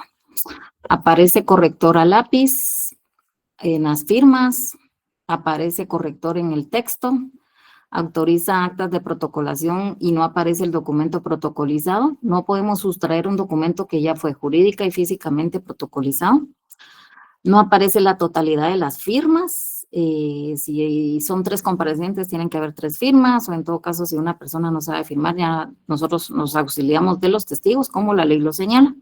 Speaker 1: Aparece corrector a lápiz en las firmas, aparece corrector en el texto, autoriza actas de protocolación y no aparece el documento protocolizado. No podemos sustraer un documento que ya fue jurídica y físicamente protocolizado. No aparece la totalidad de las firmas. Si son 3 comparecientes, tienen que haber 3 firmas, o en todo caso, si una persona no sabe firmar, ya nosotros nos auxiliamos de los testigos, como la ley lo señala.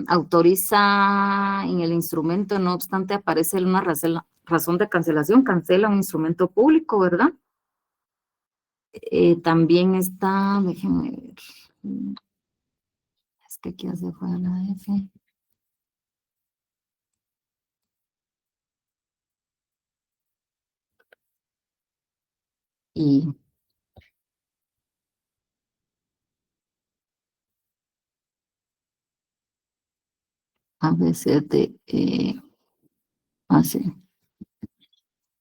Speaker 1: Autoriza en el instrumento, no obstante, aparece una razón de cancelación, cancela un instrumento público, ¿verdad? También está, déjenme ver, es que aquí hace fue la F. Y A, B, C, D, E, así.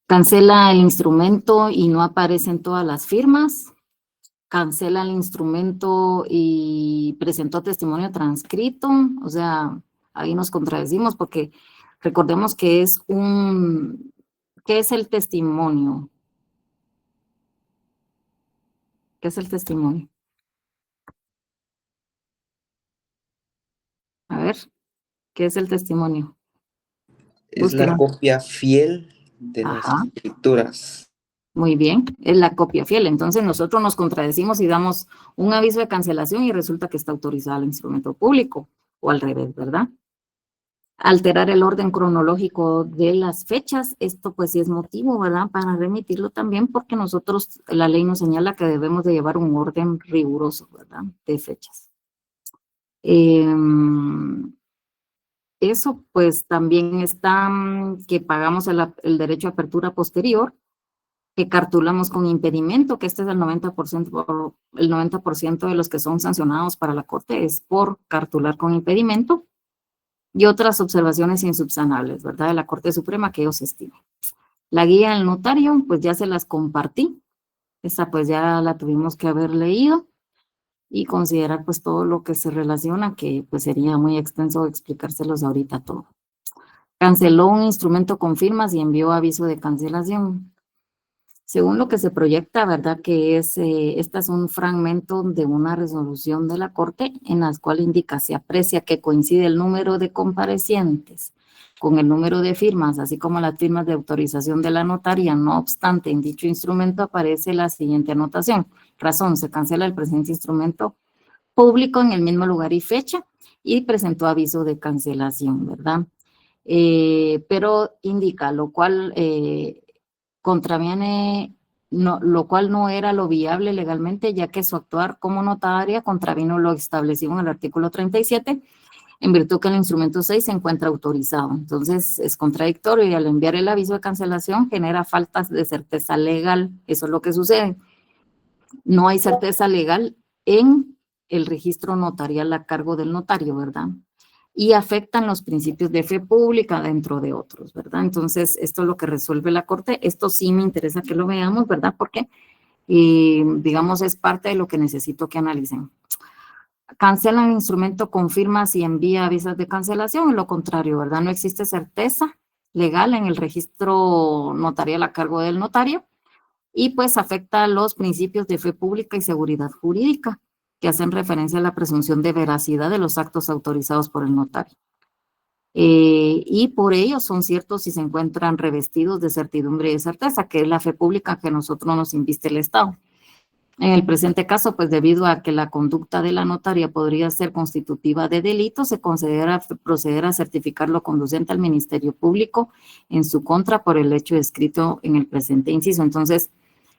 Speaker 1: Cancela el instrumento y no aparecen todas las firmas. Cancela el instrumento y presentó testimonio transcrito. O sea, ahí nos contradecimos porque recordemos que es ¿qué es el testimonio? ¿Qué es el testimonio? A ver, ¿qué es el testimonio?
Speaker 3: Es la
Speaker 1: Búsquelo.
Speaker 3: copia fiel de las
Speaker 1: Ajá.
Speaker 3: escrituras.
Speaker 1: Muy bien, es la copia fiel. Entonces nosotros nos contradecimos y damos un aviso de cancelación y resulta que está autorizado el instrumento público, o al revés, ¿verdad? Alterar el orden cronológico de las fechas, esto pues sí es motivo, ¿verdad? Para remitirlo también porque nosotros, la ley nos señala que debemos de llevar un orden riguroso, ¿verdad? De fechas. Eso pues también está que pagamos el derecho a apertura posterior, que cartulamos con impedimento, que este es el 90% de los que son sancionados para la Corte es por cartular con impedimento, y otras observaciones insubsanables, ¿verdad? De la Corte Suprema que ellos estimen. La guía del notario, pues ya se las compartí. Esa pues ya la tuvimos que haber leído y considerar pues todo lo que se relaciona, que pues sería muy extenso explicárselos ahorita todo. Canceló un instrumento con firmas y envió aviso de cancelación. Según lo que se proyecta, ¿verdad? Que es, este es un fragmento de una resolución de la Corte en la cual indica, se aprecia que coincide el número de comparecientes con el número de firmas, así como las firmas de autorización de la notaría. No obstante, en dicho instrumento aparece la siguiente anotación. Razón, se cancela el presente instrumento público en el mismo lugar y fecha y presentó aviso de cancelación, ¿verdad? Pero indica, lo cual contraviene, no, lo cual no era lo viable legalmente, ya que su actuar como notaria contravino lo establecido en el artículo 37, en virtud que el instrumento 6 se encuentra autorizado. Entonces, es contradictorio y al enviar el aviso de cancelación genera faltas de certeza legal. Eso es lo que sucede. No hay certeza legal en el registro notarial a cargo del notario, ¿verdad? Y afectan los principios de fe pública dentro de otros, ¿verdad? Entonces, esto es lo que resuelve la Corte. Esto sí me interesa que lo veamos, ¿verdad? Porque, digamos, es parte de lo que necesito que analicen. Cancelan el instrumento con firmas y envía avisos de cancelación, y lo contrario, ¿verdad? No existe certeza legal en el registro notarial a cargo del notario y pues afecta los principios de fe pública y seguridad jurídica, que hacen referencia a la presunción de veracidad de los actos autorizados por el notario. Y por ello son ciertos si se encuentran revestidos de certidumbre y de certeza, que es la fe pública que a nosotros nos inviste el Estado. En el presente caso, pues debido a que la conducta de la notaria podría ser constitutiva de delito, se considera proceder a certificarlo conducente al Ministerio Público en su contra por el hecho descrito en el presente inciso. Entonces,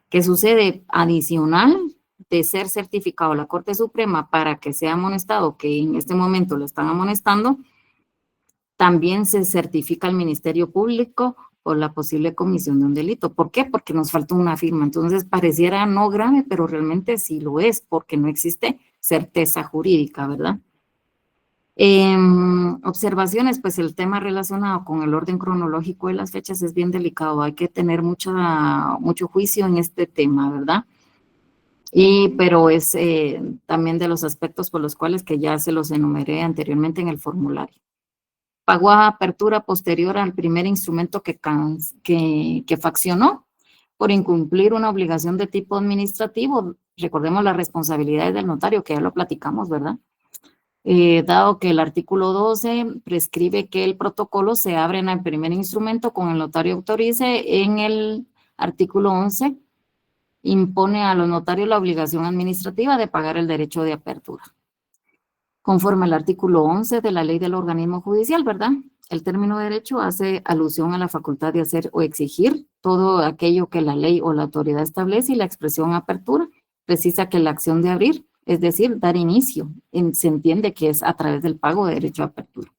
Speaker 1: ¿qué sucede? Adicional de ser certificado la Corte Suprema para que sea amonestado, que en este momento lo están amonestando, también se certifica al Ministerio Público por la posible comisión de un delito. ¿Por qué? Porque nos falta una firma. Entonces, pareciera no grave, pero realmente sí lo es, porque no existe certeza jurídica, ¿verdad? Observaciones, pues el tema relacionado con el orden cronológico de las fechas es bien delicado. Hay que tener mucho juicio en este tema, ¿verdad? Pero es también de los aspectos por los cuales que ya se los enumeré anteriormente en el formulario. Pagó a apertura posterior al primer instrumento que faccionó por incumplir una obligación de tipo administrativo. Recordemos las responsabilidades del notario, que ya lo platicamos, ¿verdad? Dado que el artículo 12 prescribe que el protocolo se abre en el primer instrumento con el notario autorice, en el artículo 11 impone a los notarios la obligación administrativa de pagar el derecho de apertura. Conforme al artículo 11 de la ley del organismo judicial, ¿verdad? El término derecho hace alusión a la facultad de hacer o exigir todo aquello que la ley o la autoridad establece, y la expresión apertura precisa que la acción de abrir, es decir, dar inicio, se entiende que es a través del pago de derecho a apertura.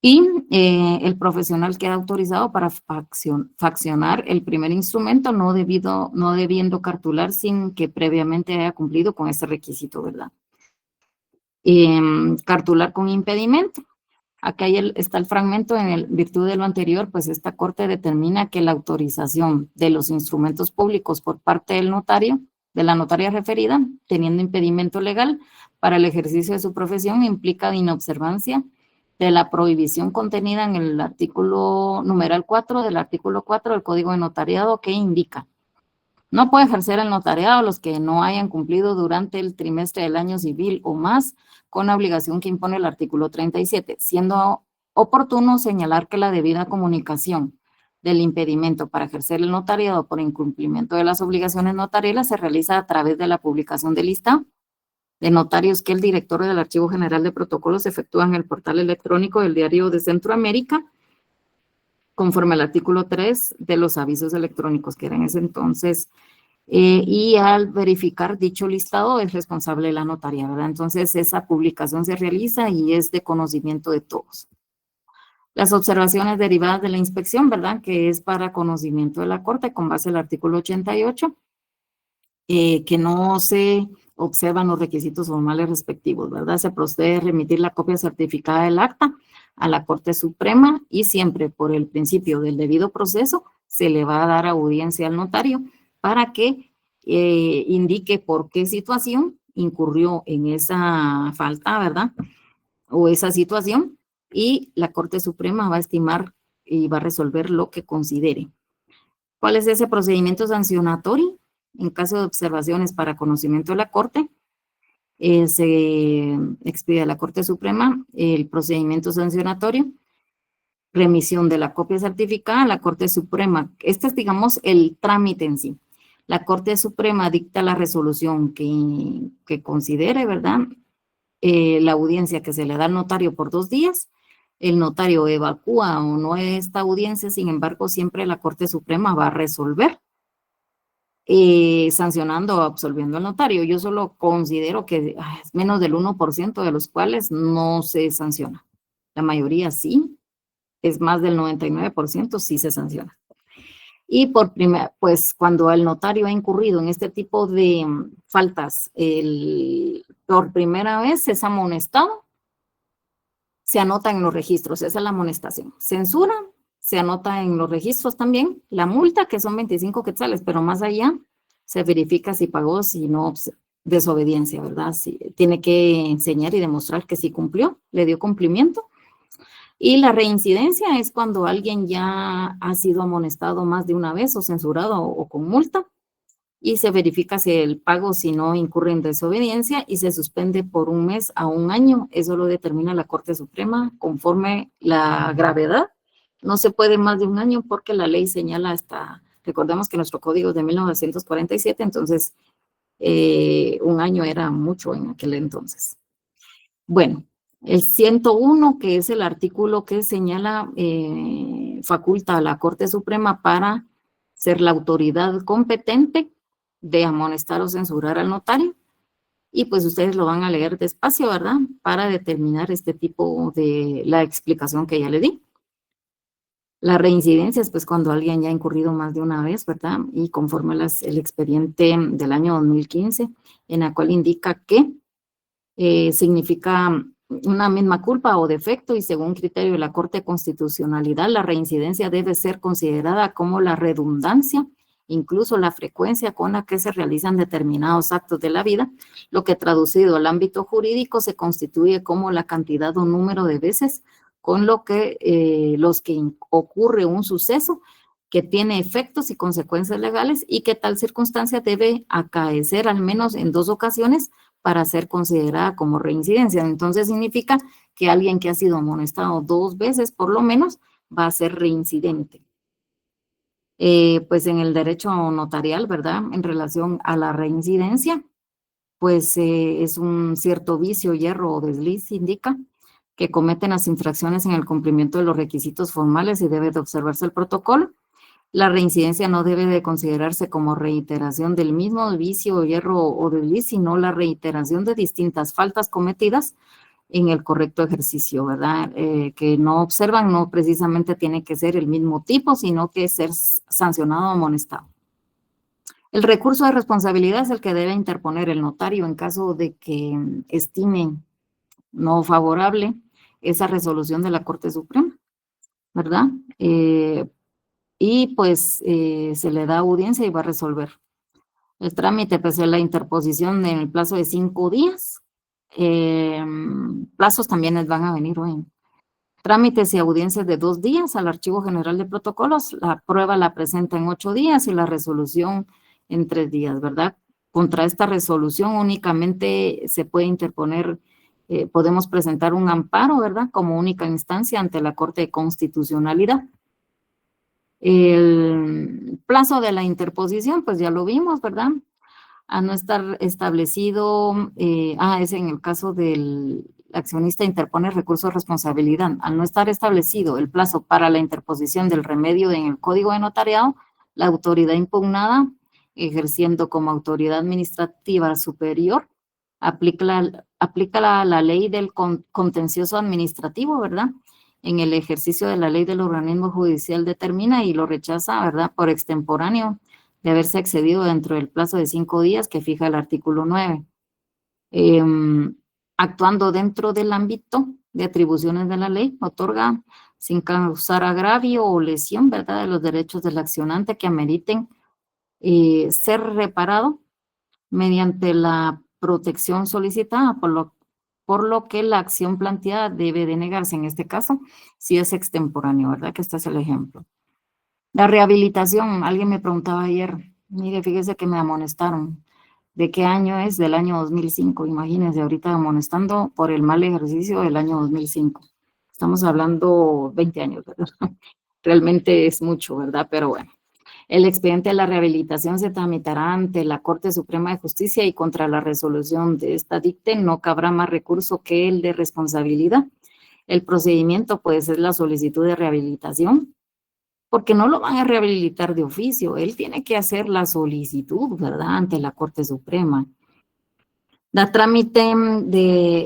Speaker 1: Y el profesional queda autorizado para faccionar el primer instrumento, no debiendo cartular sin que previamente haya cumplido con ese requisito, ¿verdad? Cartular con impedimento. Acá está el fragmento, en virtud de lo anterior, pues esta Corte determina que la autorización de los instrumentos públicos por parte del notario, de la notaria referida, teniendo impedimento legal para el ejercicio de su profesión, implica inobservancia de la prohibición contenida en el artículo numeral 4 del artículo 4 del Código de Notariado, que indica: no puede ejercer el notariado los que no hayan cumplido durante el trimestre del año civil o más con la obligación que impone el artículo 37, siendo oportuno señalar que la debida comunicación del impedimento para ejercer el notariado por incumplimiento de las obligaciones notariales se realiza a través de la publicación de lista de notarios que el director del Archivo General de Protocolos efectúa en el portal electrónico del Diario de Centroamérica, conforme al artículo 3 de los avisos electrónicos que eran ese entonces, y al verificar dicho listado es responsable la notaría, ¿verdad? Entonces esa publicación se realiza y es de conocimiento de todos. Las observaciones derivadas de la inspección, ¿verdad? Que es para conocimiento de la Corte con base al artículo 88, que no se observan los requisitos formales respectivos, ¿verdad? Se procede a remitir la copia certificada del acta a la Corte Suprema y siempre por el principio del debido proceso se le va a dar audiencia al notario para que indique por qué situación incurrió en esa falta, ¿verdad? O esa situación, y la Corte Suprema va a estimar y va a resolver lo que considere. ¿Cuál es ese procedimiento sancionatorio? En caso de observaciones para conocimiento de la Corte, se expide a la Corte Suprema el procedimiento sancionatorio, remisión de la copia certificada a la Corte Suprema. Este es, digamos, el trámite en sí. La Corte Suprema dicta la resolución que considere, ¿verdad? La audiencia que se le da al notario por 2 días. El notario evacúa o no esta audiencia, sin embargo, siempre la Corte Suprema va a resolver sancionando o absolviendo al notario. Yo solo considero que es menos del 1% de los cuales no se sanciona. La mayoría sí, es más del 99% sí se sanciona. Y pues cuando el notario ha incurrido en este tipo de faltas, por primera vez es amonestado, se anota en los registros, esa es la amonestación. Censura, se anota en los registros también, la multa, que son 25 quetzales, pero más allá se verifica si pagó, si no, desobediencia, ¿verdad? Si, tiene que enseñar y demostrar que sí cumplió, le dio cumplimiento. Y la reincidencia es cuando alguien ya ha sido amonestado más de una vez o censurado o con multa, y se verifica si el pago, si no incurre en desobediencia, y se suspende por 1 mes a 1 año. Eso lo determina la Corte Suprema conforme la gravedad. No se puede más de 1 año porque la ley señala hasta, recordemos que nuestro código es de 1947, entonces 1 año era mucho en aquel entonces. Bueno, el 101, que es el artículo que señala, faculta a la Corte Suprema para ser la autoridad competente de amonestar o censurar al notario. Y pues ustedes lo van a leer despacio, ¿verdad? Para determinar este tipo de la explicación que ya le di. La reincidencia es pues cuando alguien ya ha incurrido más de una vez, ¿verdad? Y conforme el expediente del año 2015, en la cual indica que significa una misma culpa o defecto, y según criterio de la Corte de Constitucionalidad, la reincidencia debe ser considerada como la redundancia, incluso la frecuencia con la que se realizan determinados actos de la vida, lo que traducido al ámbito jurídico se constituye como la cantidad o número de veces con los que ocurre un suceso que tiene efectos y consecuencias legales y que tal circunstancia debe acaecer al menos en 2 ocasiones para ser considerada como reincidencia. Entonces significa que alguien que ha sido amonestado 2 veces por lo menos va a ser reincidente. Pues en el derecho notarial, ¿verdad? En relación a la reincidencia, pues es un cierto vicio, hierro o desliz, indica que cometen las infracciones en el cumplimiento de los requisitos formales y debe de observarse el protocolo. La reincidencia no debe de considerarse como reiteración del mismo vicio, hierro o desliz, sino la reiteración de distintas faltas cometidas en el correcto ejercicio, ¿verdad? Que no observan, no precisamente tiene que ser el mismo tipo, sino que ser sancionado o amonestado. El recurso de responsabilidad es el que debe interponer el notario en caso de que estime no favorable esa resolución de la Corte Suprema, ¿verdad? Y pues se le da audiencia y va a resolver. El trámite, pues es la interposición en el plazo de 5 días. Plazos también les van a venir hoy. Trámites y audiencias de 2 días al Archivo General de Protocolos. La prueba la presenta en 8 días y la resolución en 3 días, ¿verdad? Contra esta resolución únicamente se puede interponer podemos presentar un amparo, ¿verdad? Como única instancia ante la Corte de Constitucionalidad. El plazo de la interposición, pues ya lo vimos, ¿verdad? A no estar establecido, es en el caso del accionista interpone recurso de responsabilidad. Al no estar establecido el plazo para la interposición del remedio en el Código de Notariado, la autoridad impugnada, ejerciendo como autoridad administrativa superior, aplica la ley del contencioso administrativo, ¿verdad? En el ejercicio de la ley del organismo judicial determina y lo rechaza, ¿verdad? Por extemporáneo de haberse excedido dentro del plazo de 5 días que fija el artículo 9. Actuando dentro del ámbito de atribuciones de la ley, otorga sin causar agravio o lesión, ¿verdad?, de los derechos del accionante que ameriten ser reparado mediante la protección solicitada, por lo que la acción planteada debe denegarse en este caso, si es extemporáneo, ¿verdad? Que este es el ejemplo. La rehabilitación, alguien me preguntaba ayer, mire, fíjese que me amonestaron. ¿De qué año es? Del año 2005, imagínense, ahorita amonestando por el mal ejercicio del año 2005. Estamos hablando 20 años, ¿verdad? Realmente es mucho, ¿verdad? Pero bueno. El expediente de la rehabilitación se tramitará ante la Corte Suprema de Justicia y contra la resolución de esta dicte no cabrá más recurso que el de responsabilidad. El procedimiento, pues, es la solicitud de rehabilitación, porque no lo van a rehabilitar de oficio, él tiene que hacer la solicitud, ¿verdad?, ante la Corte Suprema. Da trámite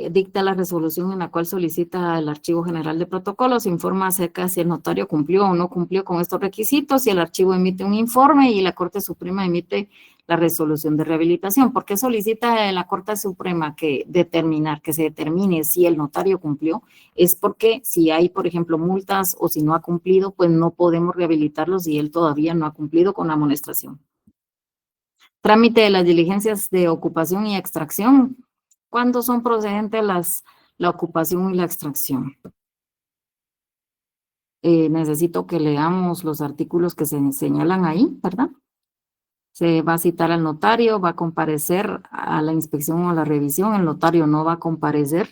Speaker 1: dicta la resolución en la cual solicita el Archivo General de Protocolos, informa acerca si el notario cumplió o no cumplió con estos requisitos, y el archivo emite un informe y la Corte Suprema emite la resolución de rehabilitación. ¿Por qué solicita la Corte Suprema que se determine si el notario cumplió? Es porque si hay, por ejemplo, multas o si no ha cumplido, pues no podemos rehabilitarlo si él todavía no ha cumplido con la amonestación. Trámite de las diligencias de ocupación y extracción. ¿Cuándo son procedentes la ocupación y la extracción? Necesito que leamos los artículos que se señalan ahí, ¿verdad? Se va a citar al notario, va a comparecer a la inspección o a la revisión. El notario no va a comparecer.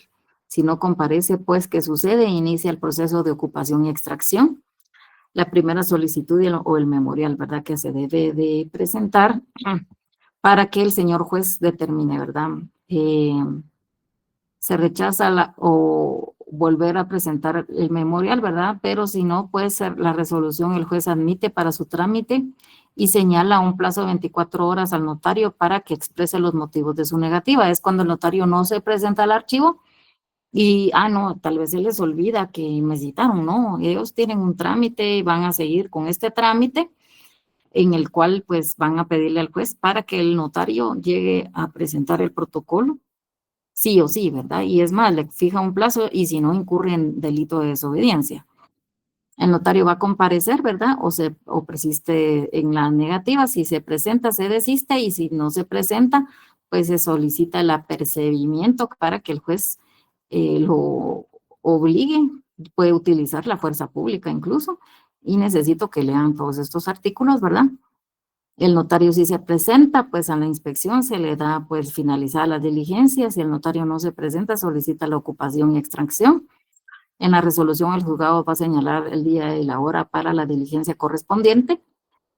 Speaker 1: Si no comparece, pues, ¿qué sucede? Inicia el proceso de ocupación y extracción. La primera solicitud o el memorial, ¿verdad?, que se debe de presentar para que el señor juez determine, ¿verdad? Se rechaza o volver a presentar el memorial, ¿verdad? Pero si no, puede ser la resolución, el juez admite para su trámite y señala un plazo de 24 horas al notario para que exprese los motivos de su negativa. Es cuando el notario no se presenta al archivo y, no, tal vez se les olvida que me citaron, no, ellos tienen un trámite y van a seguir con este trámite, en el cual pues van a pedirle al juez para que el notario llegue a presentar el protocolo, sí o sí, ¿verdad? Y es más, le fija un plazo y si no, incurre en delito de desobediencia. El notario va a comparecer, ¿verdad? O persiste en la negativa. Si se presenta, se desiste, y si no se presenta, pues se solicita el apercibimiento para que el juez lo obligue. Puede utilizar la fuerza pública incluso, y necesito que lean todos estos artículos, ¿verdad? El notario, si se presenta, pues a la inspección se le da, pues, finalizar las diligencias. Si el notario no se presenta, solicita la ocupación y extracción. En la resolución, el juzgado va a señalar el día y la hora para la diligencia correspondiente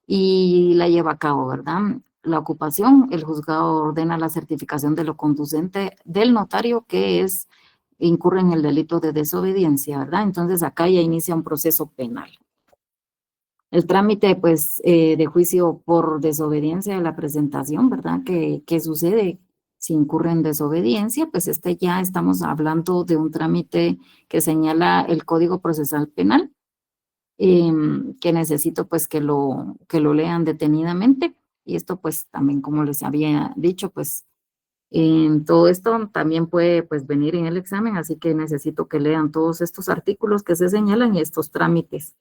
Speaker 1: y la lleva a cabo, ¿verdad? La ocupación, el juzgado ordena la certificación de lo conducente del notario, que incurre en el delito de desobediencia, ¿verdad? Entonces, acá ya inicia un proceso penal. El trámite, pues, de juicio por desobediencia de la presentación, ¿verdad? ¿Qué sucede si incurre en desobediencia? Pues ya estamos hablando de un trámite que señala el Código Procesal Penal, que necesito, pues, que lo lean detenidamente. Y esto, pues, también, como les había dicho, pues, todo esto también puede, pues, venir en el examen, así que necesito que lean todos estos artículos que se señalan y estos trámites.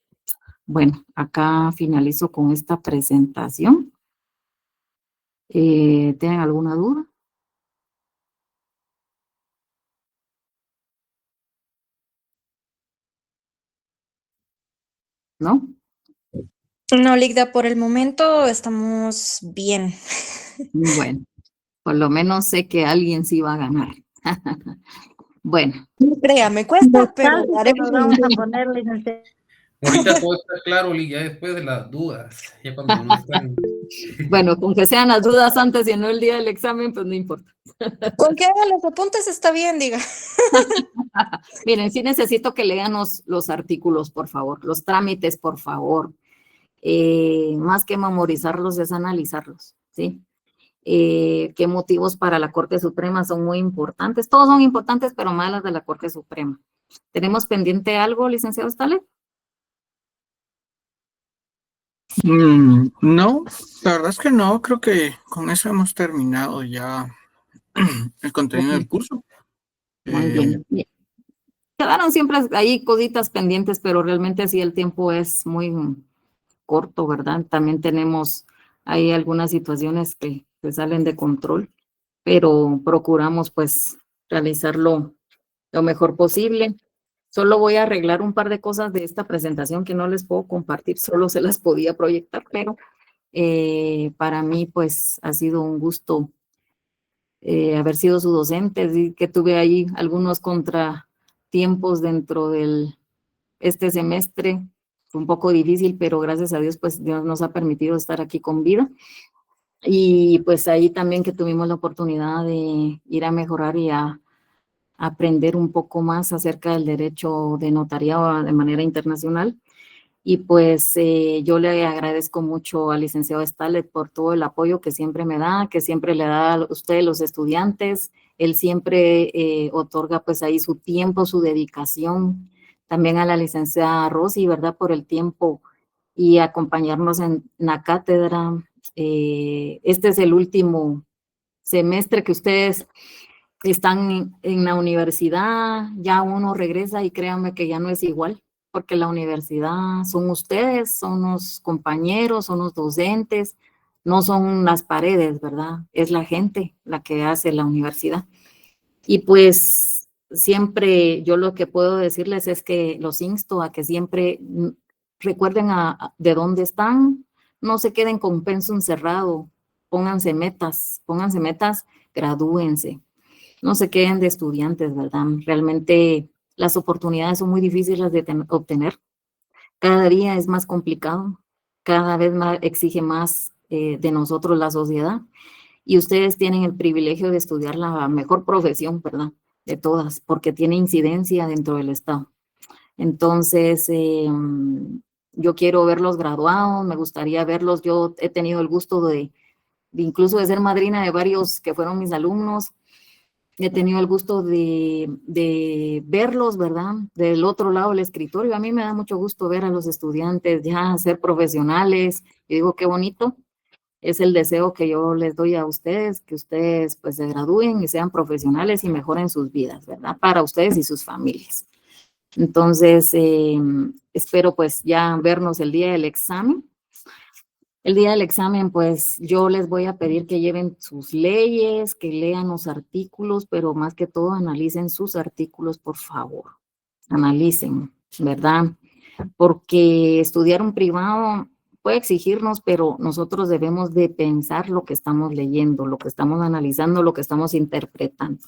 Speaker 1: Bueno, acá finalizo con esta presentación. ¿Tienen alguna duda? ¿No?
Speaker 6: No, Ligda, por el momento estamos bien.
Speaker 1: Bueno, por lo menos sé que alguien sí va a ganar. Bueno,
Speaker 6: No crea, me cuesta, pero
Speaker 5: Bastante
Speaker 6: haremos
Speaker 5: nos
Speaker 6: un
Speaker 5: vamos a
Speaker 6: intento.
Speaker 5: poner, licenciada.
Speaker 7: Ahorita todo está claro, Oli, ya después de las dudas, ya cuando no están.
Speaker 1: bueno, con que sean las dudas antes y no el día del examen, pues no importa.
Speaker 6: Con que haga los apuntes está bien, diga.
Speaker 1: Miren, sí necesito que lean los artículos, por favor, los trámites, por favor. Más que memorizarlos es analizarlos, ¿sí? Qué motivos para la Corte Suprema son muy importantes. Todos son importantes, pero más las de la Corte Suprema. ¿Tenemos pendiente algo, licenciado Stale?
Speaker 2: No, la verdad es que no, creo que con eso hemos terminado ya el contenido del curso.
Speaker 1: Muy bien. Quedaron siempre ahí cositas pendientes, pero realmente sí el tiempo es muy corto, ¿verdad? También tenemos ahí algunas situaciones que salen de control, pero procuramos pues realizarlo lo mejor posible. Solo voy a arreglar un par de cosas de esta presentación que no les puedo compartir, solo se las podía proyectar, pero para mí pues ha sido un gusto haber sido su docente, y que tuve ahí algunos contratiempos dentro del este semestre. Fue un poco difícil, pero gracias a Dios pues Dios nos ha permitido estar aquí con vida. Y pues ahí también que tuvimos la oportunidad de ir a mejorar y a aprender un poco más acerca del derecho de notariado de manera internacional. Y pues yo le agradezco mucho al licenciado Stalet por todo el apoyo que siempre me da, que siempre le da a usted, los estudiantes. Él siempre otorga pues ahí su tiempo, su dedicación. También a la licenciada Rosy, ¿verdad? Por el tiempo y acompañarnos en la cátedra. Este es el último semestre que ustedes están en la universidad, ya uno regresa y créanme que ya no es igual, porque la universidad son ustedes, son los compañeros, son los docentes, no son las paredes, ¿verdad? Es la gente la que hace la universidad. Y pues siempre yo lo que puedo decirles es que los insto a que siempre recuerden de dónde están, no se queden con pensum cerrado, pónganse metas, gradúense. No se queden de estudiantes, ¿verdad? Realmente las oportunidades son muy difíciles de obtener. Cada día es más complicado, cada vez más exige más de nosotros la sociedad. Y ustedes tienen el privilegio de estudiar la mejor profesión, ¿verdad? De todas, porque tiene incidencia dentro del Estado. Entonces, yo quiero verlos graduados, me gustaría verlos. Yo he tenido el gusto de incluso de ser madrina de varios que fueron mis alumnos. He tenido el gusto de verlos, ¿verdad? Del otro lado del escritorio. A mí me da mucho gusto ver a los estudiantes ya ser profesionales. Yo digo, qué bonito. Es el deseo que yo les doy a ustedes, que ustedes pues se gradúen y sean profesionales y mejoren sus vidas, ¿verdad? Para ustedes y sus familias. Entonces, espero pues ya vernos el día del examen. El día del examen, pues yo les voy a pedir que lleven sus leyes, que lean los artículos, pero más que todo analicen sus artículos, por favor. Analicen, ¿verdad? Porque estudiar un privado puede exigirnos, pero nosotros debemos de pensar lo que estamos leyendo, lo que estamos analizando, lo que estamos interpretando.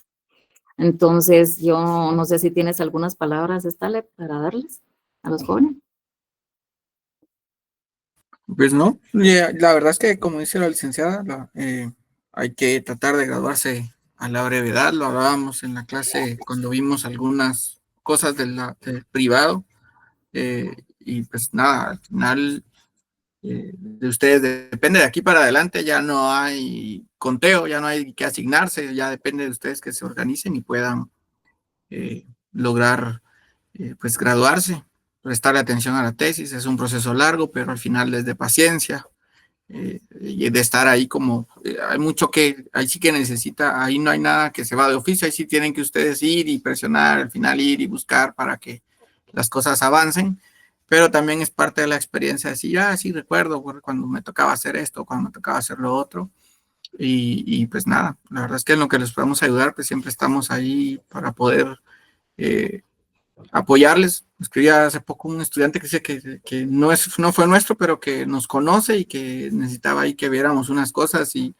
Speaker 1: Entonces, yo no sé si tienes algunas palabras, Stale, para darles a los jóvenes.
Speaker 2: Pues no, la verdad es que como dice la licenciada, hay que tratar de graduarse a la brevedad. Lo hablábamos en la clase cuando vimos algunas cosas del privado, y pues nada, al final de ustedes depende. De aquí para adelante ya no hay conteo, ya no hay que asignarse, ya depende de ustedes que se organicen y puedan lograr pues graduarse. Prestarle atención a la tesis, es un proceso largo, pero al final es de paciencia y de estar ahí como, hay mucho que, ahí sí que necesita, ahí no hay nada que se va de oficio, ahí sí tienen que ustedes ir y presionar, al final ir y buscar para que las cosas avancen, pero también es parte de la experiencia decir, sí recuerdo cuando me tocaba hacer esto, cuando me tocaba hacer lo otro, y pues nada, la verdad es que en lo que les podemos ayudar, pues siempre estamos ahí para poder apoyarles. Escribía hace poco un estudiante que dice que no fue nuestro, pero que nos conoce y que necesitaba ahí que viéramos unas cosas y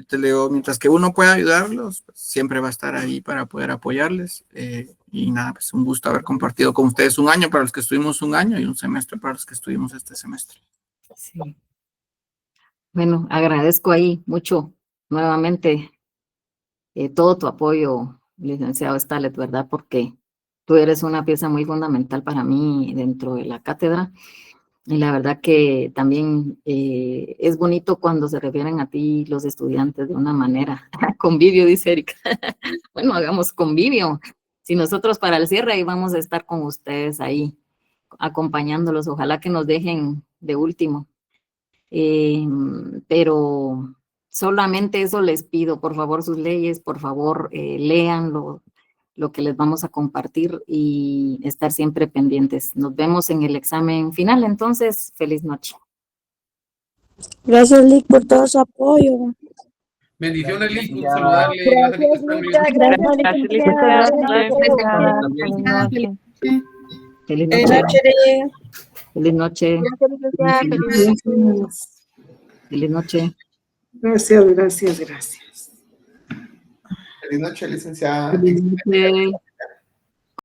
Speaker 2: te digo, mientras que uno pueda ayudarlos, pues, siempre va a estar ahí para poder apoyarles. Y nada, pues un gusto haber compartido con ustedes un año para los que estuvimos un año y un semestre para los que estuvimos este semestre.
Speaker 1: Sí. Bueno, agradezco ahí mucho nuevamente todo tu apoyo, licenciado Stalet, ¿verdad? Porque tú eres una pieza muy fundamental para mí dentro de la cátedra. Y la verdad que también es bonito cuando se refieren a ti los estudiantes de una manera. Convivio, dice Erika. Bueno, hagamos convivio. Si nosotros para el cierre ahí vamos a estar con ustedes ahí, acompañándolos. Ojalá que nos dejen de último. Pero solamente eso les pido, por favor, sus leyes, por favor, lean lo que les vamos a compartir y estar siempre pendientes. Nos vemos en el examen final, entonces, feliz noche.
Speaker 8: Gracias, Lick, por todo su apoyo.
Speaker 7: Bendiciones, Lick. Un saludarle. Gracias, Lick.
Speaker 1: Feliz noche. Feliz noche. Feliz noche.
Speaker 9: Gracias, gracias, gracias.
Speaker 3: Feliz noche, licenciada.
Speaker 1: Feliz noche.